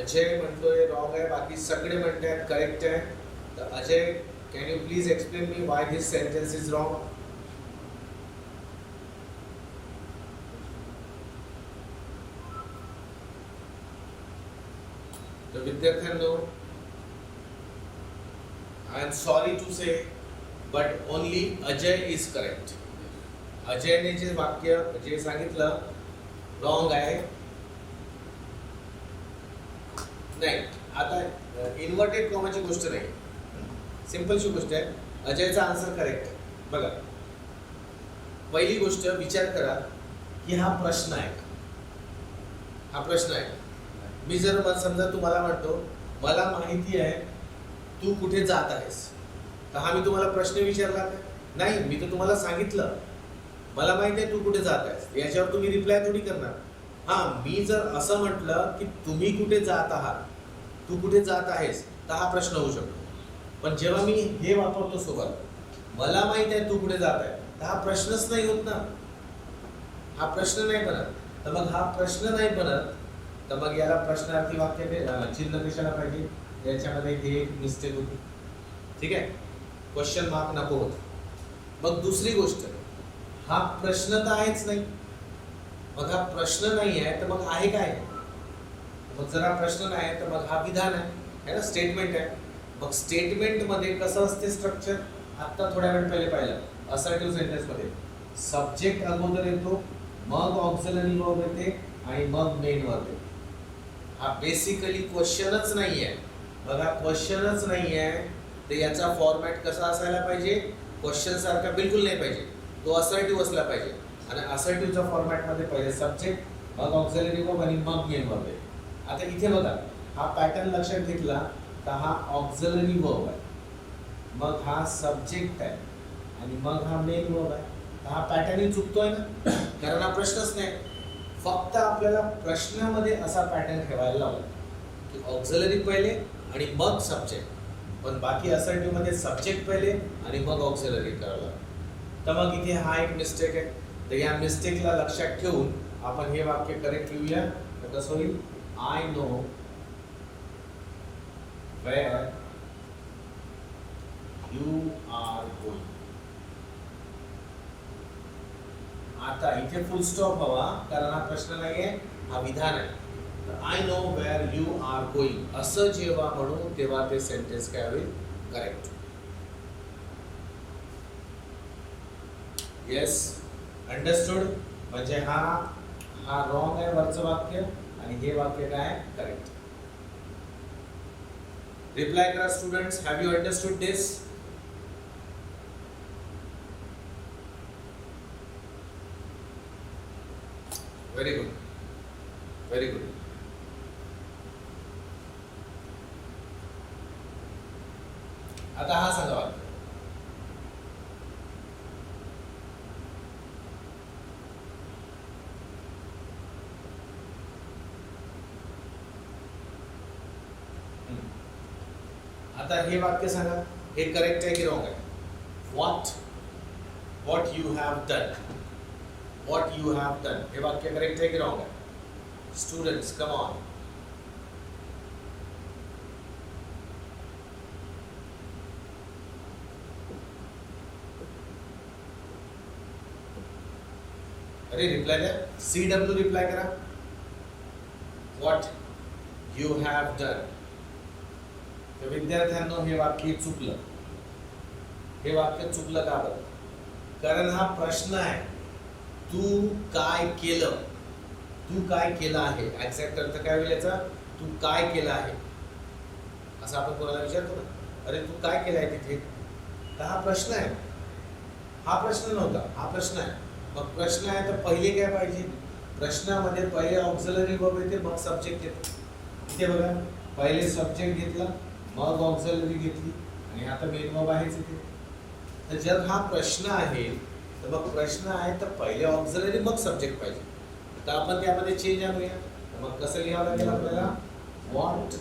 Ajay म्हणतोय रॉंग आहे, बाकी सगळे म्हणतात करेक्ट आहे. तर Ajay, can you please explain me why this sentence is wrong? तर विद्यार्थ्यांनो, I am sorry to say but only Ajay is correct. अजयने जे वाक्य जे सांगितलं रॉंग आहे. नाही, आता इन्व्हर्टेड कॉमाची गोष्ट नाही, सिंपलशी गोष्ट आहे. अजयचा आन्सर करेक्ट आहे. बघा, पहिली गोष्ट विचार करा की हा प्रश्न आहे. हा प्रश्न आहे. मी जर समजा तुम्हाला म्हणतो मला माहिती आहे तू कुठे जात आहेस, तर हा मी तुम्हाला प्रश्न विचारला नाही, मी तर तुम्हाला सांगितलं मला माहिती आहे तू कुठे जात आहेस. याच्यावर तुम्ही रिप्लाय थोडी करणार. हा, मी जर असं म्हटलं की तुम्ही कुठे जात आहात, तू कुठे जात आहेस, तर हा प्रश्न होऊ शकतो. पण जेव्हा मी हे वापरतो सोबत, मला माहिती आहे तू कुठे जात आहे, तर हा प्रश्नच नाही होत ना. हा प्रश्न नाही बनत. तर मग हा प्रश्न नाही बनत, तर मग याला प्रश्नार्थी वाक्य चिन्ह कशाला पाहिजे? याच्यामध्ये हे एक मिस्टेक होती. ठीक आहे, क्वेश्चन मार्क नको होत. मग दुसरी गोष्ट, हा प्रश्न तर आहेच नाही. मग हा प्रश्न नाही आहे तर मग आहे काय? मग जर हा प्रश्न नाही तर मग हा विधान आहे ना, स्टेटमेंट आहे. मग स्टेटमेंट मध्ये कसं असते स्ट्रक्चर? आता थोड्या वेळ पहिले पाहिलं. असर्टिव्ह सेंटेन्स मध्ये सब्जेक्ट अगोदर येतो, मग ऑक्झिलरी वर्ब येते आणि मग मेन वर्ब येते. हा बेसिकली क्वेश्चनच नाही आहे. बघा, क्वेश्चनच नाही आहे तर याचा फॉर्मॅट कसा असायला पाहिजे? क्वेश्चन सारखा बिलकुल नाही पाहिजे, तो असर्टिव्ह असला पाहिजे. आणि असर्टिव्हच्या फॉर्मॅटमध्ये पहिले सब्जेक्ट, मग ऑक्झिलरी वर्ब आणि मग मेन वर्ब आहे. आता इथे बघा, हा पॅटर्न लक्षात घेतला तर हा ऑक्झिलरी वर्ब आहे, मग हा सब्जेक्ट आहे आणि मग हा मेन वर्ब आहे. हा पॅटर्न चुकतोय ना, कारण हा प्रश्नच नाही. फक्त आपल्याला प्रश्नामध्ये असा पॅटर्न ठेवायला लावला की ऑक्झिलरी पहिले आणि मग सब्जेक्ट, पण बाकी असर्टिव्ह मध्ये सब्जेक्ट पहिले आणि मग ऑक्झिलरी करायला. तर मग इथे हा एक मिस्टेक आहे. तर या मिस्टेकला लक्षात ठेवून आपण हे वाक्य करेक्ट लिहूया. तर कसं होईल? I know where you are going. आता इथे फुल स्टॉप हवा, कारण हा प्रश्न नाहीये, हा विधान आहे. I know where you are going असं जेव्हा म्हणू तेव्हा ते सेंटेन्स काय होईल? करेक्ट. Yes, understood. म्हणजे हा रॉंग आहे वरचं वाक्य आणि हे वाक्य काय आहे? करेक्ट. रिप्लाय करा students. Have you understood this? Very good, very good. आता हा सांगा वाक्य. आता हे वाक्य सांगा, हे करेक्ट आहे की रॉंग आहे? What you have done. What you have done हे वाक्य करेक्ट आहे की रॉंग आहे? Students, come on. अरे रिप्लाय द्या. CW रिप्लाय करा. What you have done. तर विद्यार्थ्यांनो, हे वाक्य चुकलं. हे वाक्य चुकलं का बरं? कारण हा प्रश्न आहे. तू काय केलं, तू काय केलं आहे, एक्झॅक्ट अर्थ काय होईल याचा, तू काय केलं आहे. असं आपण कोणाला विचारतो ना, अरे तू काय केलं आहे तिथे, तर हा प्रश्न आहे. हा प्रश्न नव्हता, हा प्रश्न आहे. मग प्रश्न आहे तर पहिले काय पाहिजे, प्रश्नामध्ये पहिले ऑक्झिलरी वर्ब येते, मग सब्जेक्ट येतो. इथे बघा, पहिले सब्जेक्ट घेतला, मग ऑक्झिलरी घेतली, आणि आता मेन वर्ब आहेच इथे. तर जर हा प्रश्न आहे तर मग प्रश्न आहे तर पहिले ऑक्झिलरी मग सब्जेक्ट पाहिजे. तर आपण त्यामध्ये चेंज आणूया. तर मग कसं लिहावं लागेल आपल्याला, व्हॉट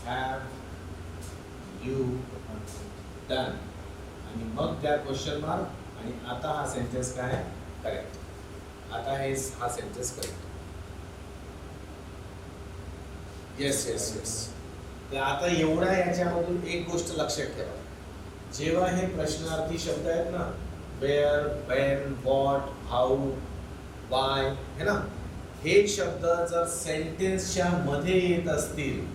हॅव यू डन, आणि मग त्या क्वेश्चन मार्क, आणि आता हा सेंटेन्स काय आहे, करेक्ट. आता हा sentence correct. Yes yes yes. तर आता एवढा याच्यामधून एक गोष्ट लक्षात ठेवा, जेव्हा हे प्रश्नार्थी शब्द आहेत ना, where, when, what, how, why, है ना, हे शब्द जर सेंटेन्सच्या मध्ये येत असतील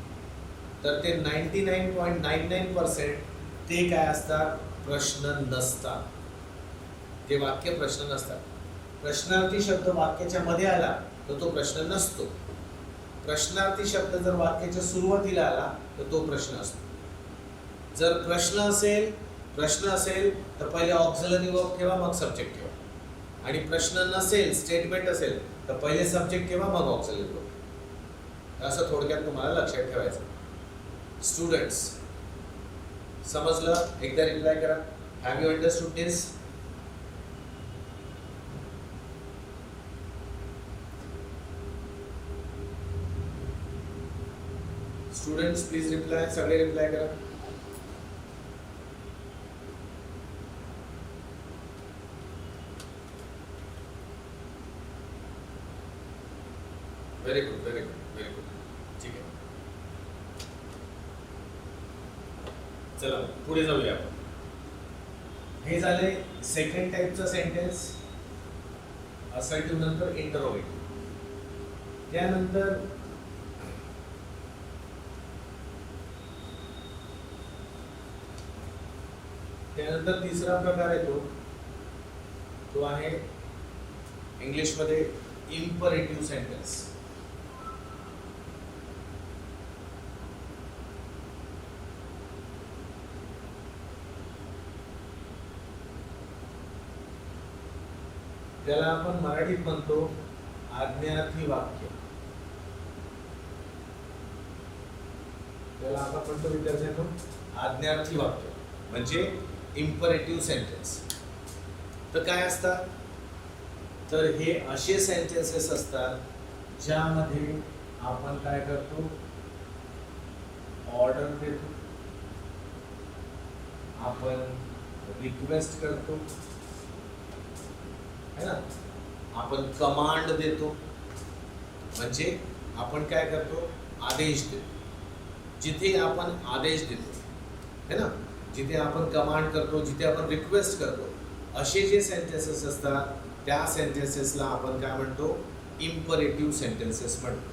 तर ते 99.99% ते काय असतात, प्रश्न नसतात. ते वाक्य प्रश्न नसतात. प्रश्नार्थी शब्द वाक्याच्या मध्ये आला तर तो प्रश्न नसतो. प्रश्नार्थी शब्द जर वाक्याच्या सुरुवातीला आला तर तो प्रश्न असतो. जर प्रश्न असेल तर पहिले ऑक्झिलरी वर्ब ठेवा, मग सब्जेक्ट ठेवा. आणि प्रश्न नसेल, स्टेटमेंट असेल तर पहिले सब्जेक्ट ठेवा, मग ऑक्झिलरी वर्ब. असं थोडक्यात तुम्हाला लक्षात ठेवायचं. स्टुडंट्स, समजलं? एकदा रिप्लाय करा, have you understood this? Students please reply, सगळे रिप्लाय करा. Very good, very good, very good. ठीक आहे, चला पुढे जाऊया आपण. हे झाले सेकंड टाइपचं सेंटेन्स, असर्टिव्ह नंतर इंटरोगेटिव्ह. त्यानंतर तिसरा प्रकार येतो, तो आहे इंग्लिशमध्ये इम्परेटिव्ह सेंटेन्स. त्याला आपण मराठीत म्हणतो आज्ञार्थी वाक्य. त्याला आपण म्हणतो विद्यार्थ्यांनो आज्ञार्थी वाक्य, म्हणजे इम्परेटिव्ह सेंटेन्स. तर काय असतात, तर हे असे सेंटेन्सेस असतात ज्यामध्ये आपण काय करतो, ऑर्डर देतो, आपण रिक्वेस्ट करतो, है ना, आपण कमांड देतो, म्हणजे आपण काय करतो, आदेश देतो. जिथे आपण आदेश देतो, है ना, जिथे आपण कमांड करतो, जिथे आपण रिक्वेस्ट करतो, असे जे सेंटेन्सेस असतात त्या सेंटेन्सेसला आपण काय म्हणतो, इम्परेटिव्ह सेंटेन्सेस म्हणतो,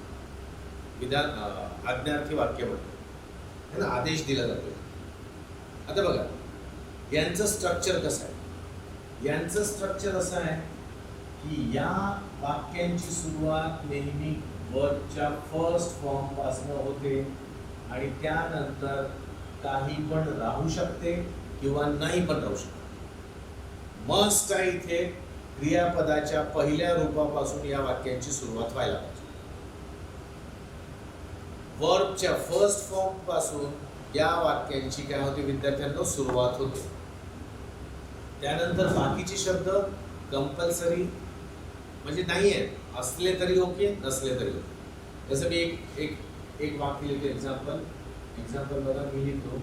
आज्ञार्थी वाक्य म्हणतो, है ना, आदेश दिला जातो. आता बघा यांचं स्ट्रक्चर कसं आहे. यांचं स्ट्रक्चर असं आहे की या वाक्यांची सुरुवात नेहमी वर्बच्या फर्स्ट फॉर्म पासून होते, आणि त्यानंतर काही पण राहू शकते किंवा नाही पण राहू शकते. मस्ट आहे इथे क्रियापदाच्या पहिल्या रूपापासून या वाक्यांची सुरुवात व्हायला पाहिजे. वर्बच्या फर्स्ट फॉर्म पासून या वाक्यांची काय होते विद्यार्थ्यांना, सुरुवात होते. त्यानंतर बाकीचे शब्द कंपल्सरी म्हणजे नाही आहेत, असले तरी ओके, नसले तरी ओके. जसं मी एक वाक्य लिहितो, एक्झाम्पल बघा, मी लिहितो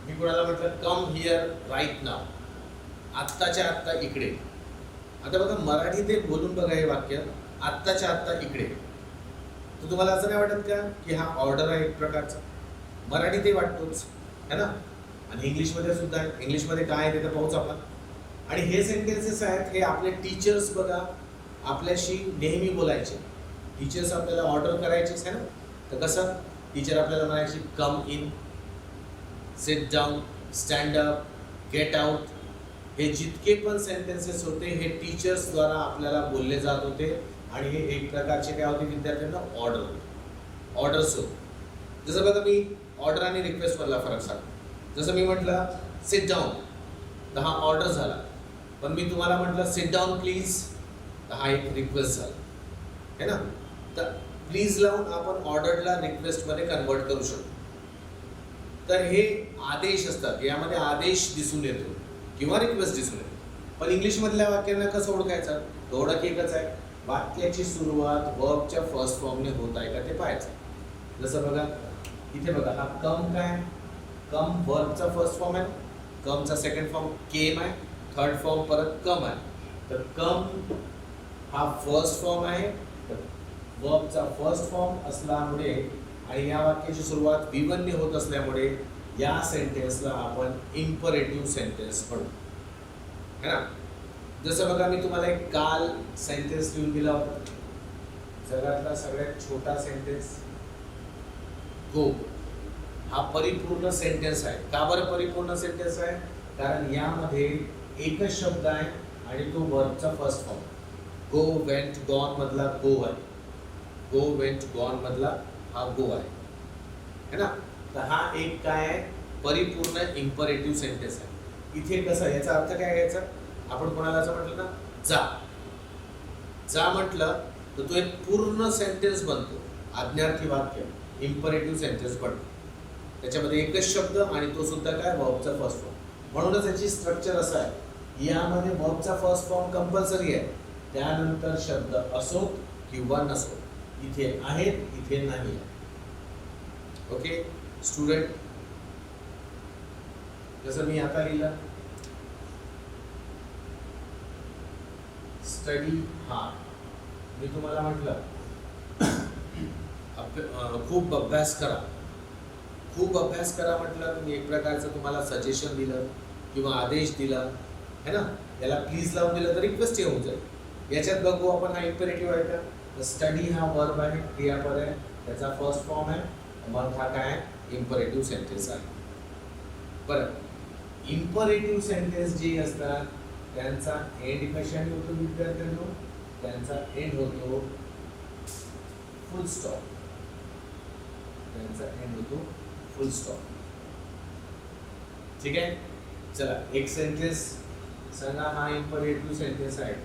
मी कोणाला म्हटलं कम हिअर राईट नाव, आत्ताच्या आत्ता इकडे. आता बघा मराठीत एक बोलून बघा हे वाक्य, आत्ताच्या आत्ता इकडे. तर तुम्हाला असं नाही वाटत का की हा ऑर्डर आहे एक प्रकारचा, मराठीतही वाटतोच, है ना, आणि इंग्लिशमध्ये सुद्धा आहे. इंग्लिशमध्ये काय आहे ते तर पाहूच आपण. आणि हे सेंटेन्सेस आहेत, हे आपले टीचर्स बघा आपल्याशी नेहमी बोलायचे. टीचर्स आपल्याला ऑर्डर करायचेच आहे ना, तर कसं टीचर आपल्याला म्हणायची come in, sit down, stand up, get out, हे जितके पण सेंटेन्सेस होते हे टीचर्स द्वारा आपल्याला बोलले जात होते आणि हे एक प्रकारचे काय होते विद्यार्थ्यांना ऑर्डर होते, ऑर्डर्स होते. जसं बघा मी ऑर्डर आणि रिक्वेस्ट मधला फरक सांगतो. जसं मी म्हटलं सिट डाऊन तर हा ऑर्डर झाला, पण मी तुम्हाला म्हटलं सिट डाऊन प्लीज तर हा एक रिक्वेस्ट झाला है ना. तर प्लीज लावून आपण ऑर्डरला रिक्वेस्टमध्ये कन्वर्ट करू शकतो. तर हे आदेश असतात, यामध्ये आदेश दिसून येतो किंवा रिक्वेस्ट दिसून येतो. पण इंग्लिशमधल्या वाक्यांना कसं ओळखायचं, ओळख एकच आहे, वाक्याची सुरुवात वर्बच्या फर्स्ट फॉर्मने होत आहे का ते पाहायचं. जसं बघा इथे बघा हा कम काय, कम वर्बचा फर्स्ट फॉर्म आहे, कमचा सेकंड फॉर्म केम आहे, थर्ड फॉर्म परत कम आहे. तर कम हा फर्स्ट फॉर्म आहे, वर्बचा फर्स्ट फॉर्म असल्यामुळे आणि या वाक्याची सुरुवात V1 ने होत असल्यामुळे या सेंटेन्सला आपण इम्परेटिव्ह सेंटेन्स म्हणू है ना. जसं बघा मी तुम्हाला एक काल सेंटेन्स लिहून दिला होता, जगातला सगळ्यात छोटा सेंटेन्स गो. हा परिपूर्ण सेंटेन्स आहे. का बरं परिपूर्ण सेंटेन्स आहे, कारण यामध्ये एकच शब्द आहे आणि तो वर्बचा first form. Go went gone मधला गो आहे, गो वेंट गॉन मधला हा गो आहे है ना. तर हा एक काय आहे परिपूर्ण इम्परेटिव्ह सेंटेन्स आहे. इथे कसं याचा अर्थ काय घ्यायचा, आपण कोणाला असं म्हटलं ना जा, जा म्हटलं तर तो एक पूर्ण सेंटेन्स बनतो, आज्ञार्थी वाक्य इम्परेटिव्ह सेंटेन्स बनतो. त्याच्यामध्ये एकच शब्द आणि तो सुद्धा काय वर्बचा फर्स्ट फॉर्म. म्हणूनच याची स्ट्रक्चर असं आहे, यामध्ये वर्बचा फर्स्ट फॉर्म कंपल्सरी आहे, त्यानंतर शब्द असोत किंवा नसोत, इथे आहेत इथे नाही. ओके स्टुडंट, जसं मी आता लिहिलं स्टडी हार्ड, मी तुम्हाला म्हटलं खूप अभ्यास करा, खूप अभ्यास करा म्हटलं तुम्ही एक प्रकारचं तुम्हाला सजेशन दिलं किंवा आदेश दिला है ना. याला प्लीज लावून दिलं तर रिक्वेस्ट येऊन जाईल. याच्यात बघू आपण हा इम्पेरेटिव्ह आहे का. स्टडी हा वर्ब आहे, क्रियापद आहे, त्याचा फर्स्ट फॉर्म आहे, मग हा काय इम्परेटिव्ह सेंटेन्स आहे. बरं इम्परेटिव्ह सेंटेन्स जे असतात त्यांचा एंड कशाने होतो विद्यार्थ्यांनो, त्यांचा एंड होतो फुल स्टॉप, त्यांचा एंड होतो फुल स्टॉप. ठीक आहे, चला एक सेंटेन्स सांगा हा इम्परेटिव्ह सेंटेन्स आहे.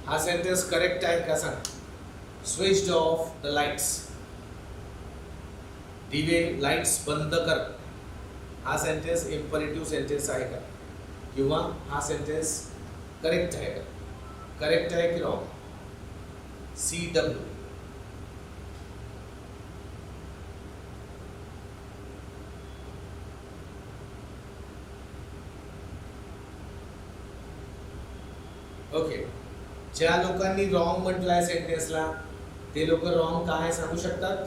हा सेंटेन्स करेक्ट आहे का सांग. स्विच्ड ऑफ द लाईट्स, दिवे लाईट्स बंद कर, हा सेंटेन्स इम्परेटिव्ह सेंटेन्स आहे का, किंवा हा सेंटेन्स करेक्ट आहे का, करेक्ट आहे की रॉंग. CW okay. ज्या लोकांनी रॉंग म्हटलंय सेंटेन्सला ते लोक रॉंग काय सांगू शकतात.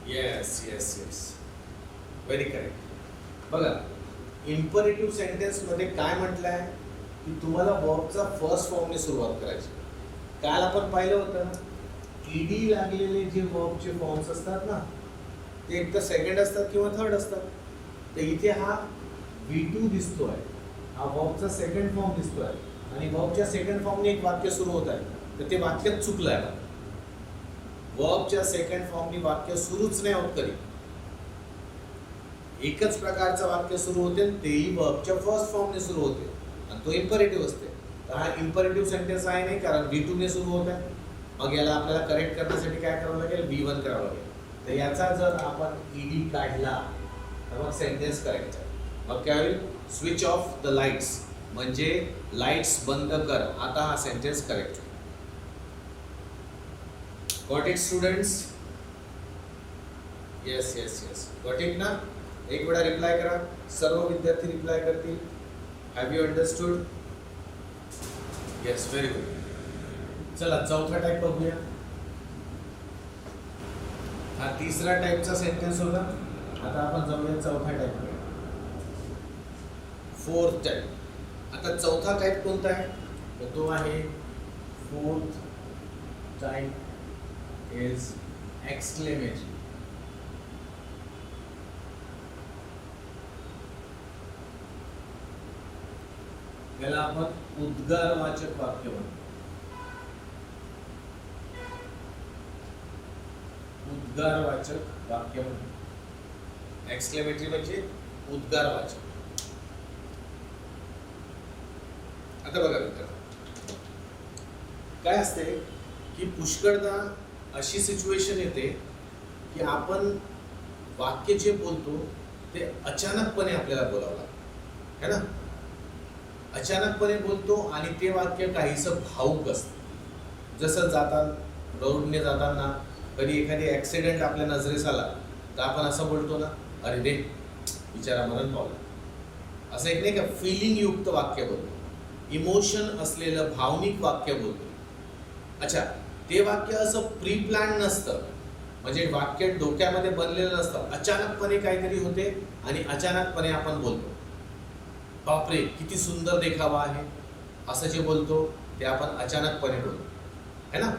Yes yes yes very correct. बघा इम्परेटिव्ह सेंटेन्स मध्ये काय म्हटलंय की तुम्हाला वर्बचा फर्स्ट फॉर्मने सुरुवात करायची. काल आपण पाहिलं होतं ना ईडी लागलेले जे वर्बचे फॉर्म्स असतात ना ते एक तर सेकंड असतात किंवा थर्ड असतात. तर इथे हा V2 दिसतोय, हा वर्बचा सेकंड फॉर्म दिसतोय आणि वर्बच्या सेकंड फॉर्मने एक वाक्य सुरू होत आहे, तर ते वाक्य चुकलं आहे. वर्बच्या सेकंड फॉर्मने वाक्य सुरूच नाही होत कधी. एकच प्रकारचं वाक्य सुरू होते तेही वर्बच्या फर्स्ट फॉर्मने सुरू होते आणि तो इम्परेटिव्ह असते. तर हा इम्परेटिव्ह सेंटेन्स आहे नाही, कारण V2 ने सुरू होत आहे. मग याला आपल्याला करेक्ट करण्यासाठी काय करावं लागेल, V1 करावं लागेल. तर याचा जर आपण ईडी काढला तर मग सेंटेन्स करेक्ट आहे. मग काय होईल, स्विच ऑफ द लाईट्स म्हणजे लाईट्स बंद कर, आता हा sentence correct. Got it students. Yes yes yes got it ना. एक वेळा रिप्लाय करा, सर्व विद्यार्थी रिप्लाय करतील. Have you understood? Yes, very good. चला चौथा टाईप बघूया. हा तिसरा टाईपचा सेंटेन्स होता. आता आपण जाऊया चौथा टाईप. Fourth type. आता चौथा टाईप कोणता आहे? तर तो आहे फोर्थ टाईप इज एक्सक्लेमेटरी. याला आपण उद्गारवाचक वाक्य म्हणतो. उद्गारवाचक वाक्य म्हणतो. एक्सक्लेमेटरी म्हणजे उद्गारवाचक. आता बघा मित्र, काय असते की पुष्कळदा अशी सिच्युएशन येते की आपण वाक्य जे बोलतो ते अचानकपणे आपल्याला बोलावं लागतं, है ना. अचानकपणे बोलतो आणि ते वाक्य काहीसं भावुक असतं. जसं रोडने जाताना कधी एखादी ॲक्सिडेंट आपल्या नजरेस आला तर आपण असं बोलतो ना, अरे रे बिचारा मरण पावला. असं एक नाही का फिलिंग युक्त वाक्य बोलतो, इमोशन असलेलं भावनिक वाक्य बोलतो. अच्छा, ते वाक्य असं प्री प्लॅन नसतं, म्हणजे वाक्य डोक्यामध्ये बनलेलं नसतं. अचानकपणे काहीतरी होते आणि अचानकपणे आपण बोलतो. बापरे किती सुंदर देखावा आहे, असं जे बोलतो ते आपण अचानकपणे बोलतो, है ना.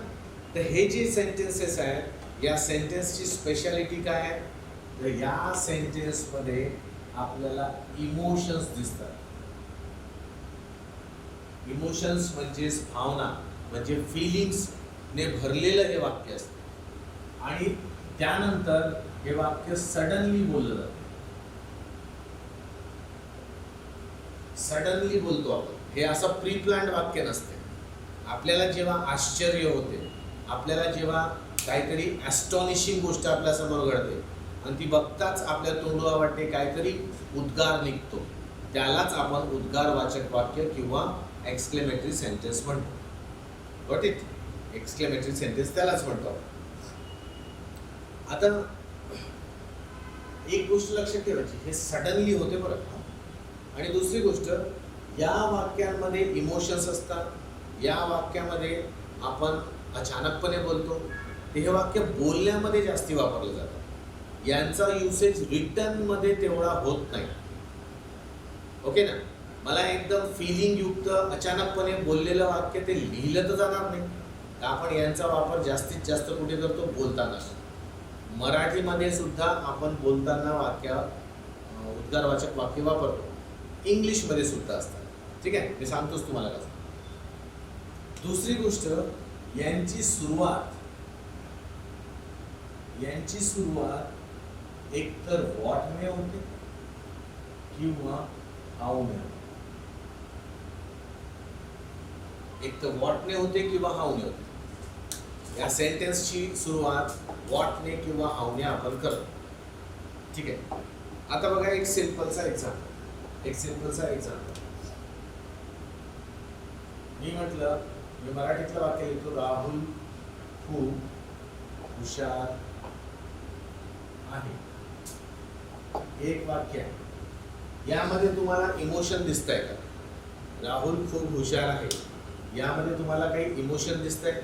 तर हे जे सेंटेन्सेस आहेत, या सेंटेन्सची स्पेशालिटी काय आहे? तर या सेंटेन्समध्ये आपल्याला इमोशन्स दिसतात. इमोशन्स म्हणजेच भावना, म्हणजे फिलिंग्स ने भरलेलं हे वाक्य असतं. आणि त्यानंतर हे वाक्य सडनली बोललं जातं. सडनली बोलतो आपण. हे असं प्री प्लॅन्ड वाक्य नसते. आपल्याला जेव्हा आश्चर्य होते, आपल्याला जेव्हा काहीतरी ॲस्टॉनिशिंग गोष्ट आपल्यासमोर घडते आणि ती बघताच आपल्या तोंडवा वाटते काहीतरी उद्गार निघतो, त्यालाच आपण उद्गारवाचक वाक्य किंवा एक्सक्लेमेटरी सेंटेन्स म्हणतो. Got it? एक्सक्लेमेटरी सेंटेन्स त्यालाच म्हणतो. आता एक गोष्ट लक्षात ठेवायची, हे सडनली होते बरं. आणि दुसरी गोष्ट, या वाक्यांमध्ये इमोशन्स असतात, या वाक्यामध्ये आपण अचानकपणे बोलतो. हे वाक्य बोलण्यामध्ये जास्ती वापरलं जातं. यांचा युसेज रिटर्नमध्ये तेवढा होत नाही. ओके ना. मला एकदम फिलिंग युक्त अचानकपणे बोललेलं वाक्य ते लिहिलं तर जाणार नाही. तर आपण यांचा वापर जास्तीत जास्त कुठे करतो? बोलताना. मराठीमध्ये सुद्धा आपण बोलताना उद्गारवाचक वाक्य वापरतो. इंग्लिशमध्ये सुद्धा असतात. ठीक आहे, मी सांगतोच तुम्हाला कसं. दुसरी गोष्ट, यांची सुरुवात एकतर व्हॉटने होते किंवा हाऊने. एक तर व्हॉटने होते किंवा हाऊने होते. या सेंटेन्सची सुरुवात व्हॉटने किंवा हाऊने आपण करतो. ठीक आहे. आता बघा एक सिंपलचा एक्झाम्पल. मी मराठीतलं वाक्य लिहितो, राहुल खूप हुशार आहे. एक वाक्य आहे. यामध्ये तुम्हाला इमोशन दिसतंय का? राहुल खूप हुशार आहे, यामध्ये तुम्हाला काही इमोशन दिसतंय?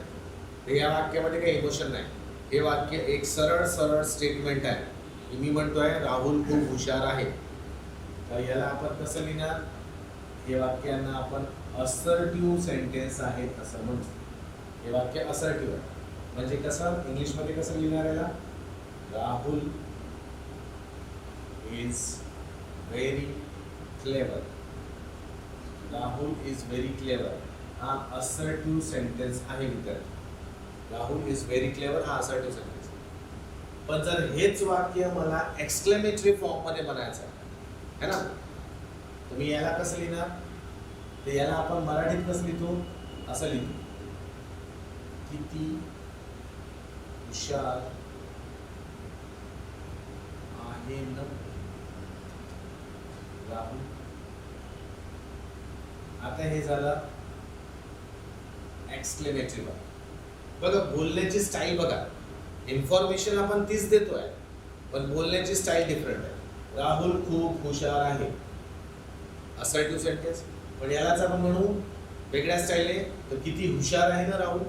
तर या वाक्यामध्ये काही इमोशन नाही. हे वाक्य एक सरळ स्टेटमेंट आहे. मी म्हणतोय राहुल खूप हुशार आहे. तर याला आपण कसं लिहिणार? हे वाक्यांना आपण असर्टिव्ह सेंटेन्स आहेत असं म्हणतो. हे वाक्य असर्टिव्ह आहे. म्हणजे कसं? इंग्लिशमध्ये कसं लिहिणार याला? Rahul is very clever. Rahul is very clever हा असर्टिव्ह सेंटेन्स आहे विद्यार्थी. राहुल इज व्हेरी क्लेवर हा असर्टिव्ह सेंटेन्स. पण जर हेच वाक्य मला एक्सक्लेमेटरी फॉर्म मध्ये बनायचं है ना, तर मी याला कसं लिहिणार? तर याला आपण मराठीत कसं लिहितो? असं लिहितो, किती हुशार आहे न राहुल. आता हे झालं एक्सक्लेमेटरी वर्ड. बघा बोलण्याची स्टाईल बघा. इन्फॉर्मेशन आपण तीच देतोय पण बोलण्याची स्टाईल डिफरंट आहे. राहुल खूप हुशार आहे असर्टिव्ह सेंटेन्स. पण यालाच आपण म्हणू वेगळ्या स्टाईलने, तर किती हुशार आहे ना राहुल.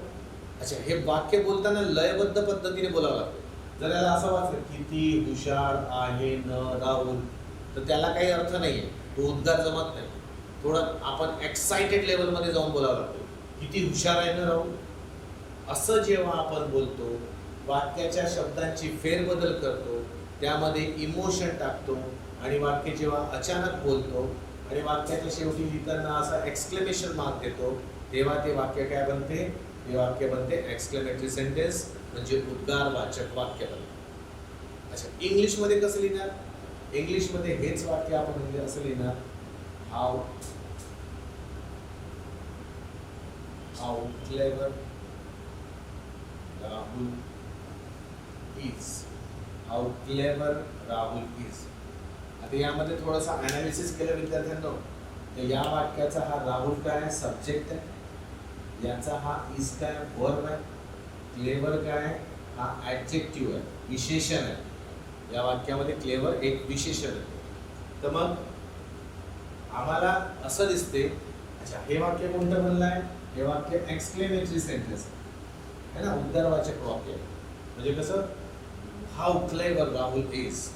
अच्छा, हे वाक्य बोलताना लयबद्ध पद्धतीने बोलावं लागतं. जर याला असं वाचलं किती हुशार आहे न राहुल, तर त्याला काही अर्थ नाहीये, तो उद्गार जमत नाही. थोडं आपण एक्साइटेड लेवलमध्ये जाऊन बोलावं लागतो, किती हुशार आहे ना राहुल. असं जेव्हा आपण बोलतो, वाक्याच्या शब्दांची फेरबदल करतो, त्यामध्ये इमोशन टाकतो आणि वाक्य जेव्हा अचानक बोलतो आणि वाक्याच्या शेवटी लिहिताना असा एक्सक्लेमेशन मार्क देतो, तेव्हा ते वाक्य काय बनते? ते वाक्य बनते एक्सक्लेमेटरी सेंटेन्स, म्हणजे उद्गारवाचक वाक्य बनते. अच्छा, इंग्लिशमध्ये कसं लिहिणार? इंग्लिशमध्ये हेच वाक्य आपण म्हणजे असं लिहिणार, how clever Rahul is. How clever Rahul is. आता यामध्ये थोडासा अनालिसिस केलं विद्यार्थ्यांनो, तर या वाक्याचा हा राहुल काय आहे? सब्जेक्ट आहे. याचा हा इज काय? वर्ब आहे. क्लेवर काय? हा ॲडजेक्टिव्ह आहे, विशेषण आहे. या वाक्यामध्ये क्लेवर एक विशेषण आहे. तर मग आम्हाला असं दिसते, अच्छा हे वाक्य कोणतं बनलं आहे? हे वाक्य एक्सक्लेमेटरी सेंटेन्स आहे ना, उद्गारवाचक वाक्य. म्हणजे कसं? How clever Rahul is.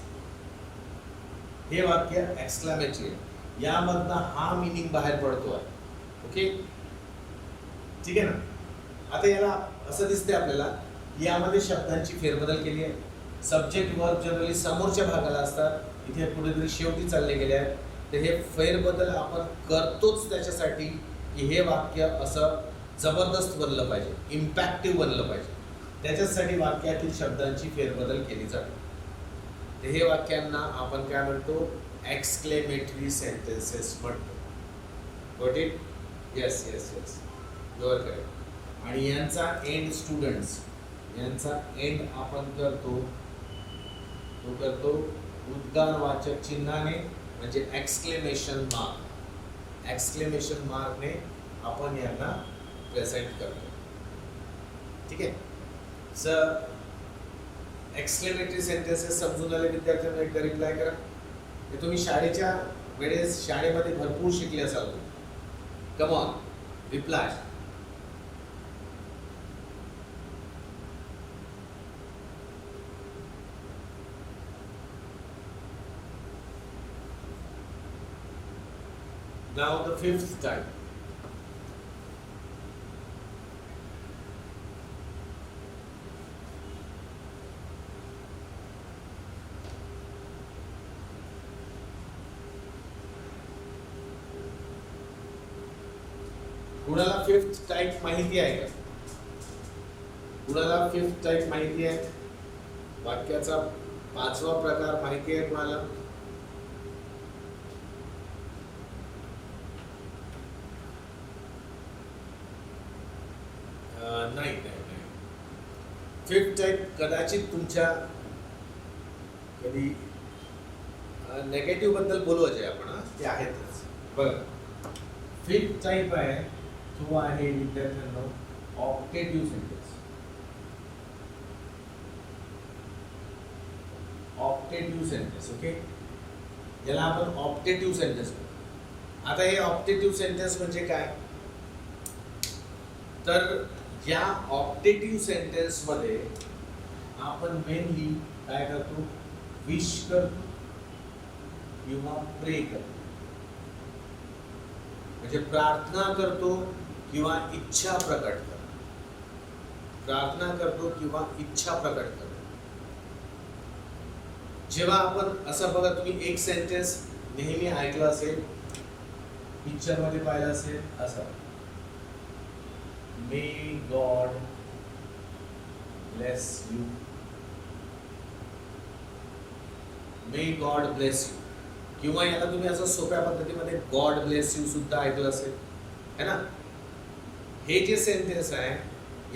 हे वाक्य एक्सक्लेमेटरी आहे. यामधनं हा मिनिंग बाहेर पडतो आहे. ओके, ठीक आहे ना. आता याला असं दिसते आपल्याला, यामध्ये शब्दांची फेरबदल केली आहे. सब्जेक्ट वर्ब जनरली समोरच्या भागाला असतात, इथे कुठेतरी शेवटी चालले गेले आहेत. तर हे फेरबदल आपण करतोच त्याच्यासाठी की हे वाक्य असं जबरदस्त बनलं पाहिजे, इम्पॅक्टिव्ह बनलं पाहिजे. त्याच्यासाठी वाक्यातील शब्दांची फेरबदल केली जाते. तर हे वाक्यांना आपण काय म्हणतो? एक्सक्लेमेटरी सेंटेन्सेस म्हणतो. Got it? Yes yes yes, you are correct. आणि यांचा एंड स्टुडंट्स, यांचा एंड आपण करतो, तो करतो उद्गारवाचक चिन्हाने, म्हणजे एक्सक्लेमेशन मार्क. एक्सक्लेमेशन मार्कने आपण यांना प्रेझेंट करतो. ठीक आहे. सर, एक्सक्लेमेटरी सेंटेन्सेस समजून आले विद्यार्थ्यांना? एकदा रिप्लाय करा. हे तुम्ही शाळेच्या वेळेस शाळेमध्ये भरपूर शिकले असाल. Come on, reply. Now the fifth type. कुणाला फिफ्थ टाइप माहिती आहे का? कुणाला फिफ्थ टाइप माहिती आहे? वाक्याचा पाचवा प्रकार माहिती आहे कुणाला? नाही नाही नाही. फिफ्थ टाइप कदाचित तुमच्या कधी नेगेटिव्ह बद्दल बोलू अजय आपण, ते आहेतच. बघा, फिफ्थ टाइप आहे तो आहे विद्यार्थ्यांनो ऑप्टेटिव्ह सेंटेन्स. ऑप्टेटिव्ह सेंटेन्स. ओके, याला आपण ऑप्टेटिव्ह सेंटेन्स म्हणतो. आता हे ऑप्टेटिव्ह सेंटेन्स म्हणजे काय? तर या ऑप्टेटिव्ह सेंटेन्स मध्ये आपण मेनली काय करतो? विश करतो किंवा प्रे करतो, म्हणजे प्रार्थना करतो किंवा इच्छा प्रकट करतो. प्रार्थना करतो किंवा इच्छा प्रकट करतो. जेव्हा आपण असं बघा, तुम्ही एक सेंटेन्स नेहमी ऐकलं असेल, पिक्चर मध्ये पाहिलं असेल, असं may God bless you. May God bless you. किंवा याला तुम्ही असं सोप्या पद्धतीमध्ये गॉड ब्लेस यू सुद्धा ऐकलं असेल, है ना. हे जे सेंटेन्स आहे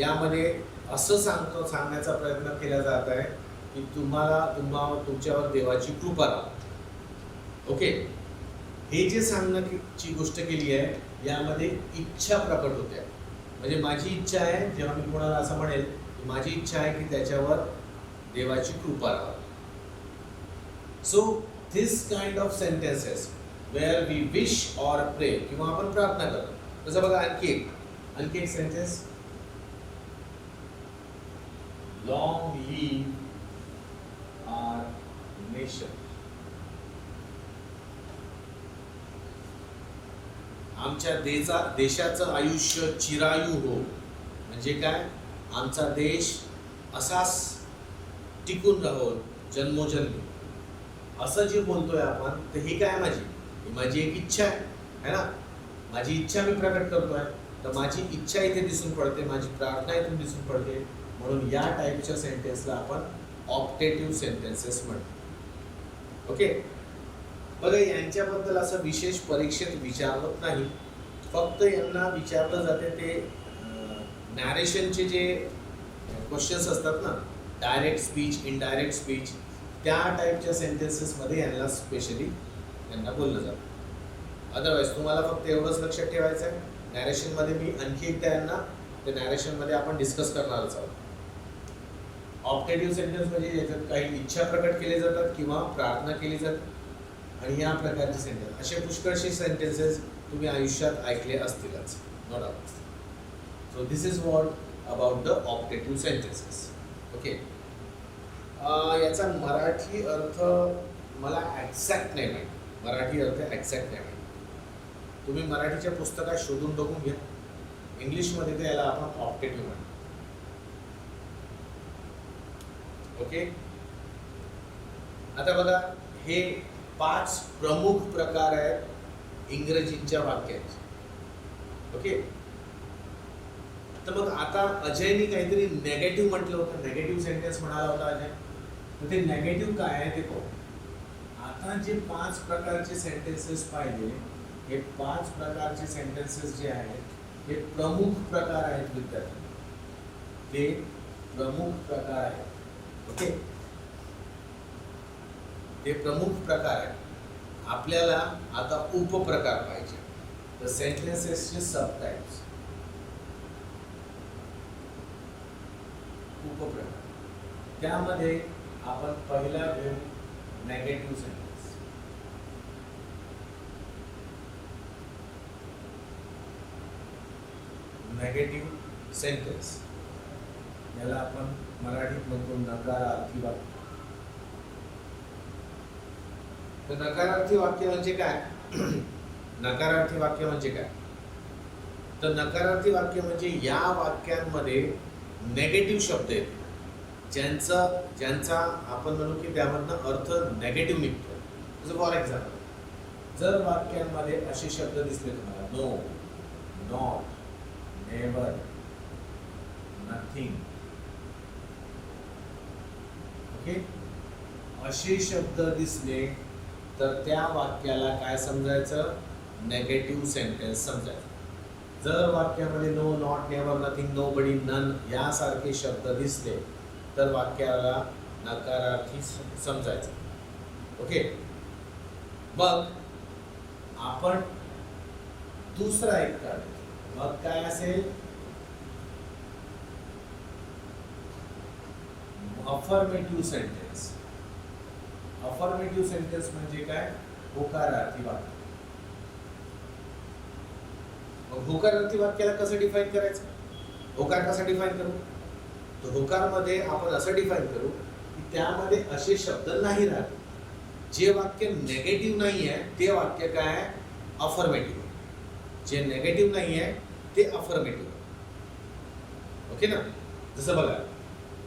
यामध्ये असं सांगण्याचा प्रयत्न केला जात आहे की तुमच्यावर देवाची कृपा राहो. ओके, हे जे सांगण्याची गोष्ट केली आहे यामध्ये इच्छा प्रकट होते. म्हणजे माझी इच्छा आहे, जेव्हा मी कोणाला असं म्हणेल की माझी इच्छा आहे की त्याच्यावर देवाची कृपा राहो. So this kind of sentences where we wish or pray, किंवा आपण प्रार्थना करतो. तसं बघा आणखी एक sentence, long live our nation. आमच्या देशाचं आयुष्य चिरायू हो. म्हणजे काय, आमचा देश असाच टिकून राहो जन्मोजन्मी, असं जे बोलतोय आपण, तर ही काय माझी एक इच्छा आहे ना. माझी इच्छा मी प्रकट करतोय, तर माझी इच्छा इथे दिसून पडते, माझी प्रार्थना इथून दिसून पडते. म्हणून या टाईपच्या सेंटेन्सला आपण ऑप्टेटिव्ह सेंटेन्सेस म्हणतो. ओके, बघा यांच्याबद्दल असं विशेष परीक्षेत विचारलं नाही, फक्त यांना विचारलं जाते ते नॅरेशनचे जे क्वेश्चन्स असतात ना, डायरेक्ट स्पीच, इनडायरेक्ट स्पीच, त्या टाईपच्या सेंटेन्सेसमध्ये यांना स्पेशली यांना बोललं जातं. अदरवाईज तुम्हाला फक्त एवढंच लक्षात ठेवायचं आहे, नॅरेशनमध्ये मी आणखी एकदा यांना ते नॅरेशनमध्ये आपण डिस्कस करणारच आहोत. ऑप्टेटिव्ह सेंटेन्स म्हणजे याच्यात काही इच्छा प्रकट केली जातात किंवा प्रार्थना केली जाते, आणि या प्रकारचे सेंटेन्स, असे पुष्कळशी सेंटेन्सेस तुम्ही आयुष्यात ऐकले असतीलच, no doubt. So this is what about the optative sentences. Okay, याचा मराठी अर्थ मला एक्झॅक्ट नाही माहिती, मराठी अर्थ एक्झॅक्ट नाही माहिती. तुम्ही मराठीच्या पुस्तकात शोधून बघून घ्या, इंग्लिशमध्ये त्याला आपण ऑप्टेटिव्ह म्हणतो. ओके, आता बघा हे 5 प्रमुख प्रकार आहेत इंग्रजीच्या वाक्यांचे. ओके, तर मग आता अजयनी काहीतरी नेगेटिव्ह म्हटलं होतं, नेगेटिव्ह सेंटेन्स म्हणाला होता अजय, तर ते नेगेटिव्ह काय आहे ते पाहू. आता जे 5 प्रकारचे सेंटेन्सेस पाहिले, हे 5 प्रकारचे सेंटेन्सेस जे आहेत हे प्रमुख प्रकार आहेत विद्यार्थी, ते प्रमुख प्रकार आहेत. ओके, ते प्रमुख प्रकार आहेत. आपल्याला आता उपप्रकार पाहिजे, तर सेंटेन्सेसचे सबटाइप्स, उपप्रकार. त्यामध्ये आपण पहिला घेऊ नेगेटिव्ह सेंटेन्स. नेगेटिव्ह सेंटेन्स याला आपण मराठीत म्हणतो नकारार्थी वाक्य. तर नकारार्थी वाक्य म्हणजे काय? नकारार्थी वाक्य म्हणजे काय? तर नकारार्थी वाक्य म्हणजे या वाक्यांमध्ये नेगेटिव्ह शब्द आहेत, ज्यांचा आपण म्हणू की त्यामधनं अर्थ नेगेटिव्ह निघतो. जसं फॉर एक्झाम्पल, जर वाक्यांमध्ये असे शब्द दिसले तुम्हाला, no, not, never, nothing, okay, असे शब्द दिसले तर त्या वाक्याला काय समजायचं? नेगेटिव्ह सेंटेन्स समजायचं. जर वाक्यामध्ये no, not, never, nothing, nobody, none यासारखे शब्द दिसले तर वाक्याला नकारार्थी समजायचं. ओके, मग आपण दुसरा एक काढू, मग काय असेल? Affirmative sentence. अफर्मेटिव्ह सेंटेन्स म्हणजे काय? होकारार्थी वाक्य. मग होकारार्थी वाक्याला कसं डिफाईन करायचं? होकार कसा डिफाईन करू? तर होकारमध्ये आपण असं डिफाईन करू की त्यामध्ये असे शब्द नाही राहत. जे वाक्य नेगेटिव्ह नाही आहे ते वाक्य काय आहे? अफर्मेटिव्ह. जे नेगेटिव्ह नाही आहे ते अफर्मेटिव्ह. ओके ना? जसं बघा,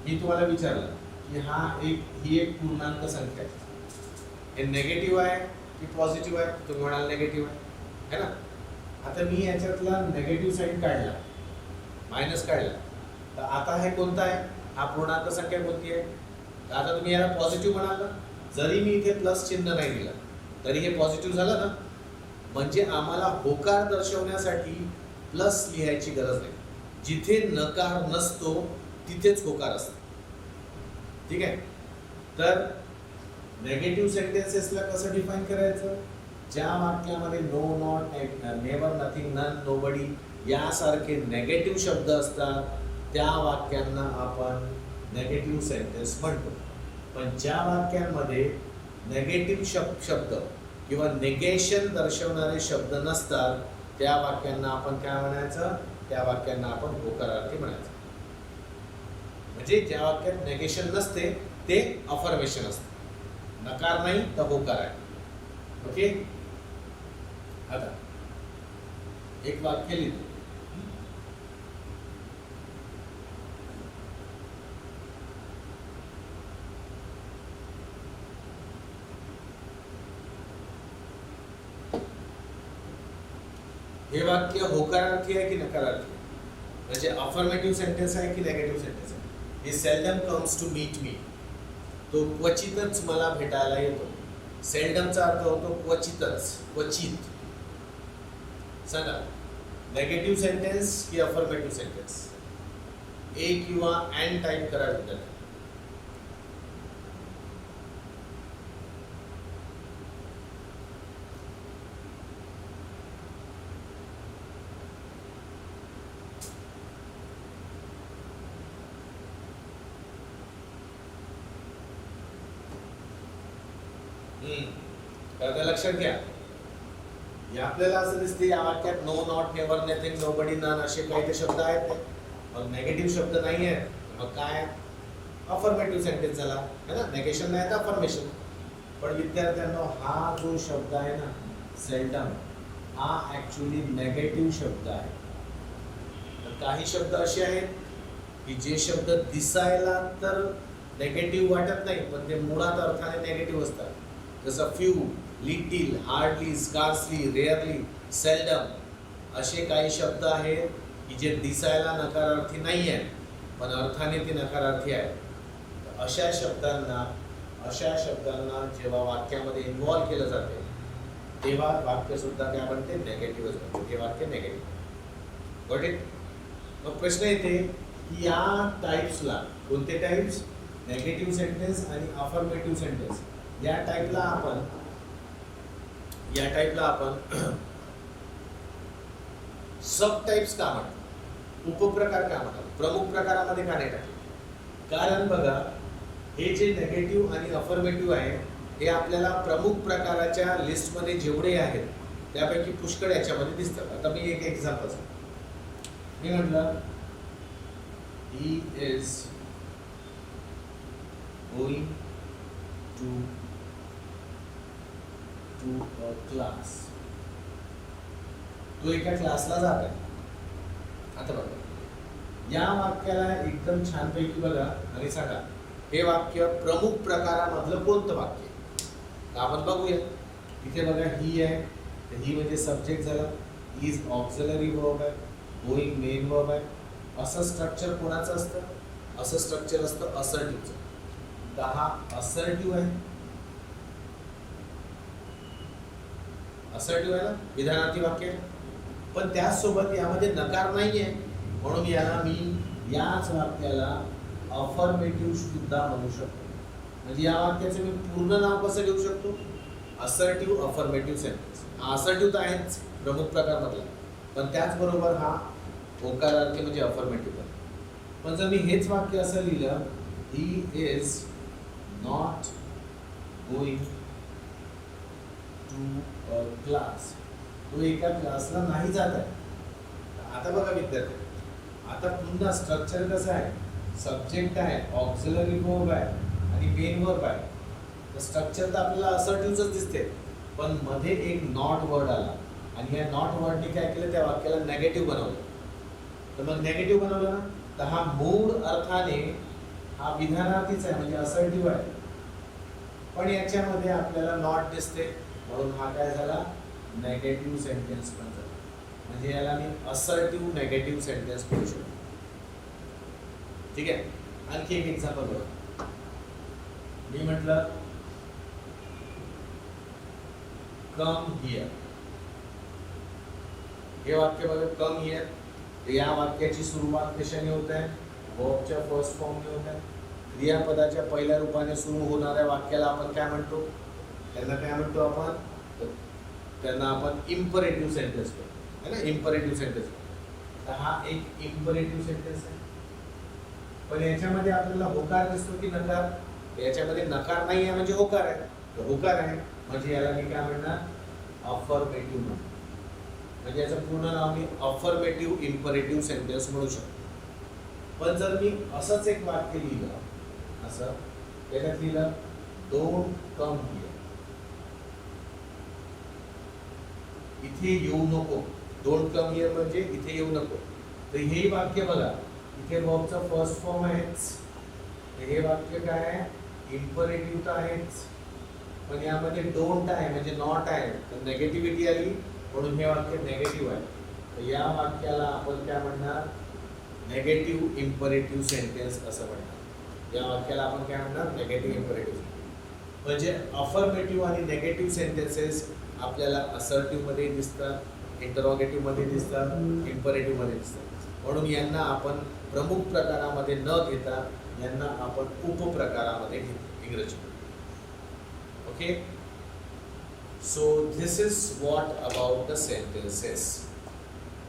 मी तुम्हाला विचारलं की ही एक पूर्णांक संख्या आहे, हे नेगेटिव्ह आहे की पॉझिटिव्ह आहे? तुम्ही म्हणाल नेगेटिव्ह आहे ना. आता मी याच्यातला नेगेटिव्ह साईड काढला, मायनस काढला, तर आता हे कोणता आहे? हा पूर्णांक संख्या कोणती आहे? तर आता तुम्ही याला पॉझिटिव्ह म्हणाल ना. जरी मी इथे प्लस चिन्ह नाही दिलं तरी हे पॉझिटिव्ह झालं ना. म्हणजे आम्हाला होकार दर्शवण्यासाठी प्लस लिहायची गरज नाही. जिथे नकार नसतो तिथेच होकार असतो. ठीक आहे. तर नेगेटिव्ह सेंटेन्सेसला कसं डिफाईन करायचं? ज्या वाक्यामध्ये no, not, never, nothing, none, nobody यासारखे नेगेटिव्ह शब्द असतात त्या वाक्यांना आपण नेगेटिव्ह सेंटेन्स म्हणतो. पण ज्या वाक्यांमध्ये नेगेटिव्ह शब्द किंवा नेगेशन दर्शवणारे शब्द नसतात त्या वाक्यांना आपण काय म्हणायचं? त्या वाक्यांना आपण होकारार्थी म्हणायचं. म्हणजे ज्या वाक्यात नेगेशन नसते ते अफर्मेशन असते. नकार नाही तर होकार आहे. ओके, आता एक वाक्य लिहितो. हे वाक्य होकारार्थी आहे की नकारार्थी आहे? म्हणजे अफर्मेटिव्ह सेंटेन्स आहे की नेगेटिव्ह सेंटेन्स आहे? हे seldom comes to meet me, तो क्वचितच मला भेटायला येतो. सेल्डमचा अर्थ होतो क्वचितच, क्वचित. सांगा, नेगेटिव्ह सेंटेन्स की अफर्मेटिव्ह सेंटेन्स? ए किंवा अँड टाईप करा विद्यार्थी. लक्षात घ्या, या आपल्याला असं दिसते या वाक्यात no, not, never, nothing, nobody, none असे काही ते शब्द आहेत. मग नेगेटिव्ह शब्द नाही आहेत, मग काय? अफर्मेटिव्ह सेंटेन्स झाला है ना. नेगेशन नाही तर अफर्मेशन. पण विद्यार्थ्यांनो, हा जो शब्द आहे ना सेल्डम, हा ऍक्च्युली नेगेटिव्ह शब्द आहे. तर काही शब्द असे आहेत की जे शब्द दिसायला तर नेगेटिव्ह वाटत नाही पण ते मुळात अर्थाने नेगेटिव्ह असतात. जसं few, little, hardly, scarcely, rarely, seldom असे काही शब्द आहेत की जे दिसायला नकारार्थी नाही आहेत पण अर्थाने ते नकारार्थी आहेत. अशा शब्दांना जेव्हा वाक्यामध्ये इन्व्हॉल्व केलं जाते तेव्हा वाक्य सुद्धा काय म्हणते? नेगेटिव्हच बनते. ते वाक्य नेगेटिव्ह. Got it? मग प्रश्न येते की या टाइप्सला कोणते टाइप्स? नेगेटिव्ह सेंटेन्स आणि अफर्मेटिव्ह सेंटेन्स. या टाइपला आपण सब टाइप्स का म्हणतात? उपप्रकार का म्हणतात? प्रमुख प्रकारामध्ये का नाही टाकले? कारण बघा, हे जे नेगेटिव्ह आणि अफर्मेटिव्ह आहे हे आपल्याला प्रमुख प्रकाराच्या लिस्टमध्ये जेवढे आहेत त्यापैकी पुष्कळ याच्यामध्ये दिसतात. आता मी एक एक्झाम्पल सांगतो. मी म्हटलं he is going to a class. तो एका क्लासला जात आहे. आता बघा, या वाक्याला एकदम छानपैकी बघा आणि सांगा हे वाक्य प्रमुख प्रकारामधलं कोणतं वाक्य? तर आपण बघूया. इथे बघा ही आहे, तर ही म्हणजे सब्जेक्ट झाला. इज ऑक्झिलरी वर्ब आहे, गोइंग मेन वर्ब आहे. असं स्ट्रक्चर कोणाचं असतं? असं स्ट्रक्चर असतं असर्टिव्हचं. तर हा असर्टिव्ह आहे. असर्टिव्ह आहे ना, विधानार्थी वाक्य. पण त्याचसोबत यामध्ये नकार नाहीये म्हणून मी याच वाक्याला अफर्मेटिव्ह सुद्धा म्हणू शकतो. म्हणजे या वाक्याचं मी पूर्ण नाव कसं घेऊ शकतो? Assertive affirmative sentence. हा असर्टिव्ह तर आहेच प्रमुख प्रकारमधला, पण त्याचबरोबर हा होकारार्थी म्हणजे अफर्मेटिव्ह. पण जर मी हेच वाक्य असं लिहिलं, he is not going to a class, तो एका क्लासला नाही जात आहे. आता बघा विद्यार्थी, आता पुन्हा स्ट्रक्चर कसं आहे? सब्जेक्ट आहे, ऑक्झिलरी वर्ब आहे आणि मेन वर्ब आहे. तर स्ट्रक्चर तर आपल्याला असर्टिव्हच दिसते, पण मध्ये एक नॉट वर्ड आला आणि या नॉट वर्डने काय केलं? त्या वाक्याला नेगेटिव्ह बनवलं. तर मग नेगेटिव्ह बनवलं ना, तर हा मूळ अर्थाने हा विधानार्थीच आहे म्हणजे असर्टिव्ह आहे. पण याच्यामध्ये आपल्याला नॉट दिसते म्हणून हा काय झाला? नेगेटिव्ह सेंटेन्स पण झाला. म्हणजे याला मी असर्टिव्ह नेगेटिव्ह सेंटेन्स म्हणू शकतो. ठीक आहे. आणखी एक एक्झाम्पल बघा. मी म्हटलं कम हियर. हे वाक्य बघा, कम हियर. या वाक्याची सुरुवात कशाने होत आहे? वर्बच्या फर्स्ट फॉर्मने होत आहे. क्रियापदाच्या पहिल्या रूपाने सुरू होणाऱ्या वाक्याला आपण काय म्हणतो? त्यांना आपण इम्परेटिव्ह सेंटेन्स म्हणतो, है ना. Imperative sentence. तर हा एक इम्परेटिव्ह सेंटेन्स आहे. पण याच्यामध्ये आपल्याला होकार दिसतो की नकार? याच्यामध्ये नकार नाही आहे म्हणजे होकार आहे. तर होकार आहे. म्हणजे याला मी काय म्हणणार, अफर्मेटिव्ह म्हणणार. म्हणजे याचं पूर्ण नाव मी अफर्मेटिव्ह इम्परेटिव्ह सेंटेन्स म्हणू शकतो. पण जर मी असंच एक वाक्य लिहिलं, असं याच्यात लिहिलं डोंट कम हिअर, इथे येऊ नको. डोंट कम हिअर म्हणजे इथे येऊ नको. तर हे वाक्य बघा, इथे वर्बचा फर्स्ट फॉर्म आहेच, हे वाक्य काय आहे, इम्परेटिव्ह तर आहेच, पण यामध्ये डोंट आहे म्हणजे नॉट आहे, तर नेगेटिव्हिटी आली म्हणून हे वाक्य नेगेटिव्ह आहे. तर या वाक्याला आपण काय म्हणणार, नेगेटिव्ह इम्परेटिव्ह सेंटेन्स असं म्हणणार. या वाक्याला आपण काय म्हणणार, नेगेटिव्ह इम्परेटिव्ह. म्हणजे अफर्मेटिव्ह आणि नेगेटिव्ह सेंटेन्सेस आपल्याला असर्टिव्ह मध्ये दिसतात, इंटरोगेटिव्ह मध्ये दिसतात, इम्परेटिव्ह मध्ये दिसतात. म्हणून यांना आपण प्रमुख प्रकारामध्ये न घेता यांना आपण उपप्रकारामध्ये घेतो इंग्रजीमध्ये. Okay, so this is what about the sentences.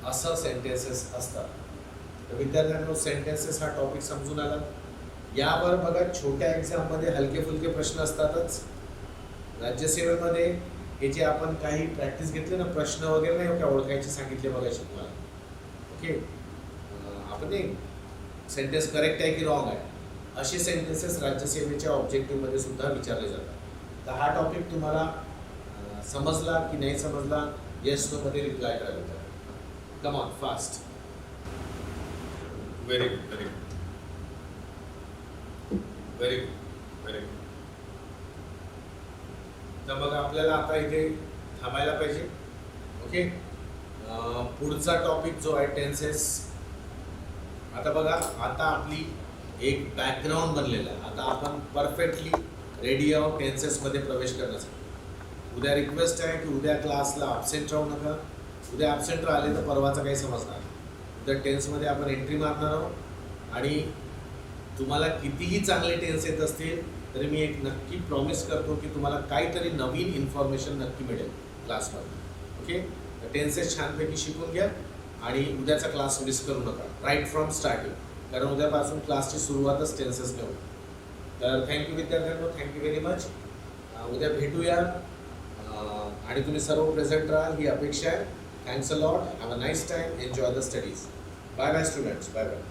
असं सेंटेन्सेस असतात. तर विद्यार्थ्यांनो, सेंटेन्सेस हा टॉपिक समजून आला. यावर बघा छोट्या एक्झाम मध्ये हलके फुलके प्रश्न असतातच. राज्यसेवेमध्ये हे जे आपण काही प्रॅक्टिस घेतले ना, प्रश्न वगैरे नाही का ओळखायचे सांगितले बघायचे तुम्हाला. ओके, आपण एक सेंटेन्स करेक्ट आहे की रॉंग आहे असे सेंटेन्सेस राज्यसेवेच्या ऑब्जेक्टिव्ह मध्ये सुद्धा विचारले जातात. तर हा टॉपिक तुम्हाला समजला की नाही समजला, येस नो मध्ये रिप्लाय करायला. Come on fast. Very good, very good, very good, very good. तर मग आपल्याला आता इथे थांबायला पाहिजे. ओके, पुढचा टॉपिक जो आहे टेन्सेस. आता बघा, आता आपली एक बॅकग्राऊंड बनलेला आहे. आता आपण परफेक्टली रेडी आहोत टेन्सेस मध्ये प्रवेश करण्यासाठी. उद्या रिक्वेस्ट आहे की उद्या क्लासला अब्सेंट राहू नका. उद्या अब्सेंट राहिले तर परवाचं काही समजणार नाही. उद्या टेन्समध्ये आपण एंट्री मारणार आहोत आणि तुम्हाला कितीही चांगले टेन्स येत असतील तरी मी एक नक्की प्रॉमिस करतो की तुम्हाला काहीतरी नवीन इन्फॉर्मेशन नक्की मिळेल क्लासमध्ये. ओके, टेन्सेस छानपैकी शिकून घ्या आणि उद्याचा क्लास मिस करू नका, राईट फ्रॉम स्टार्टिंग, कारण उद्यापासून क्लासची सुरुवातच टेन्सेसने होईल. तर थँक्यू विद्यार्थ्यांनो, थँक्यू व्हेरी मच. उद्या भेटूया आणि तुम्ही सर्व प्रेझेंट राहा ही अपेक्षा आहे. Thanks a lot. Have a nice time. Enjoy the studies. Bye bye students. Bye bye.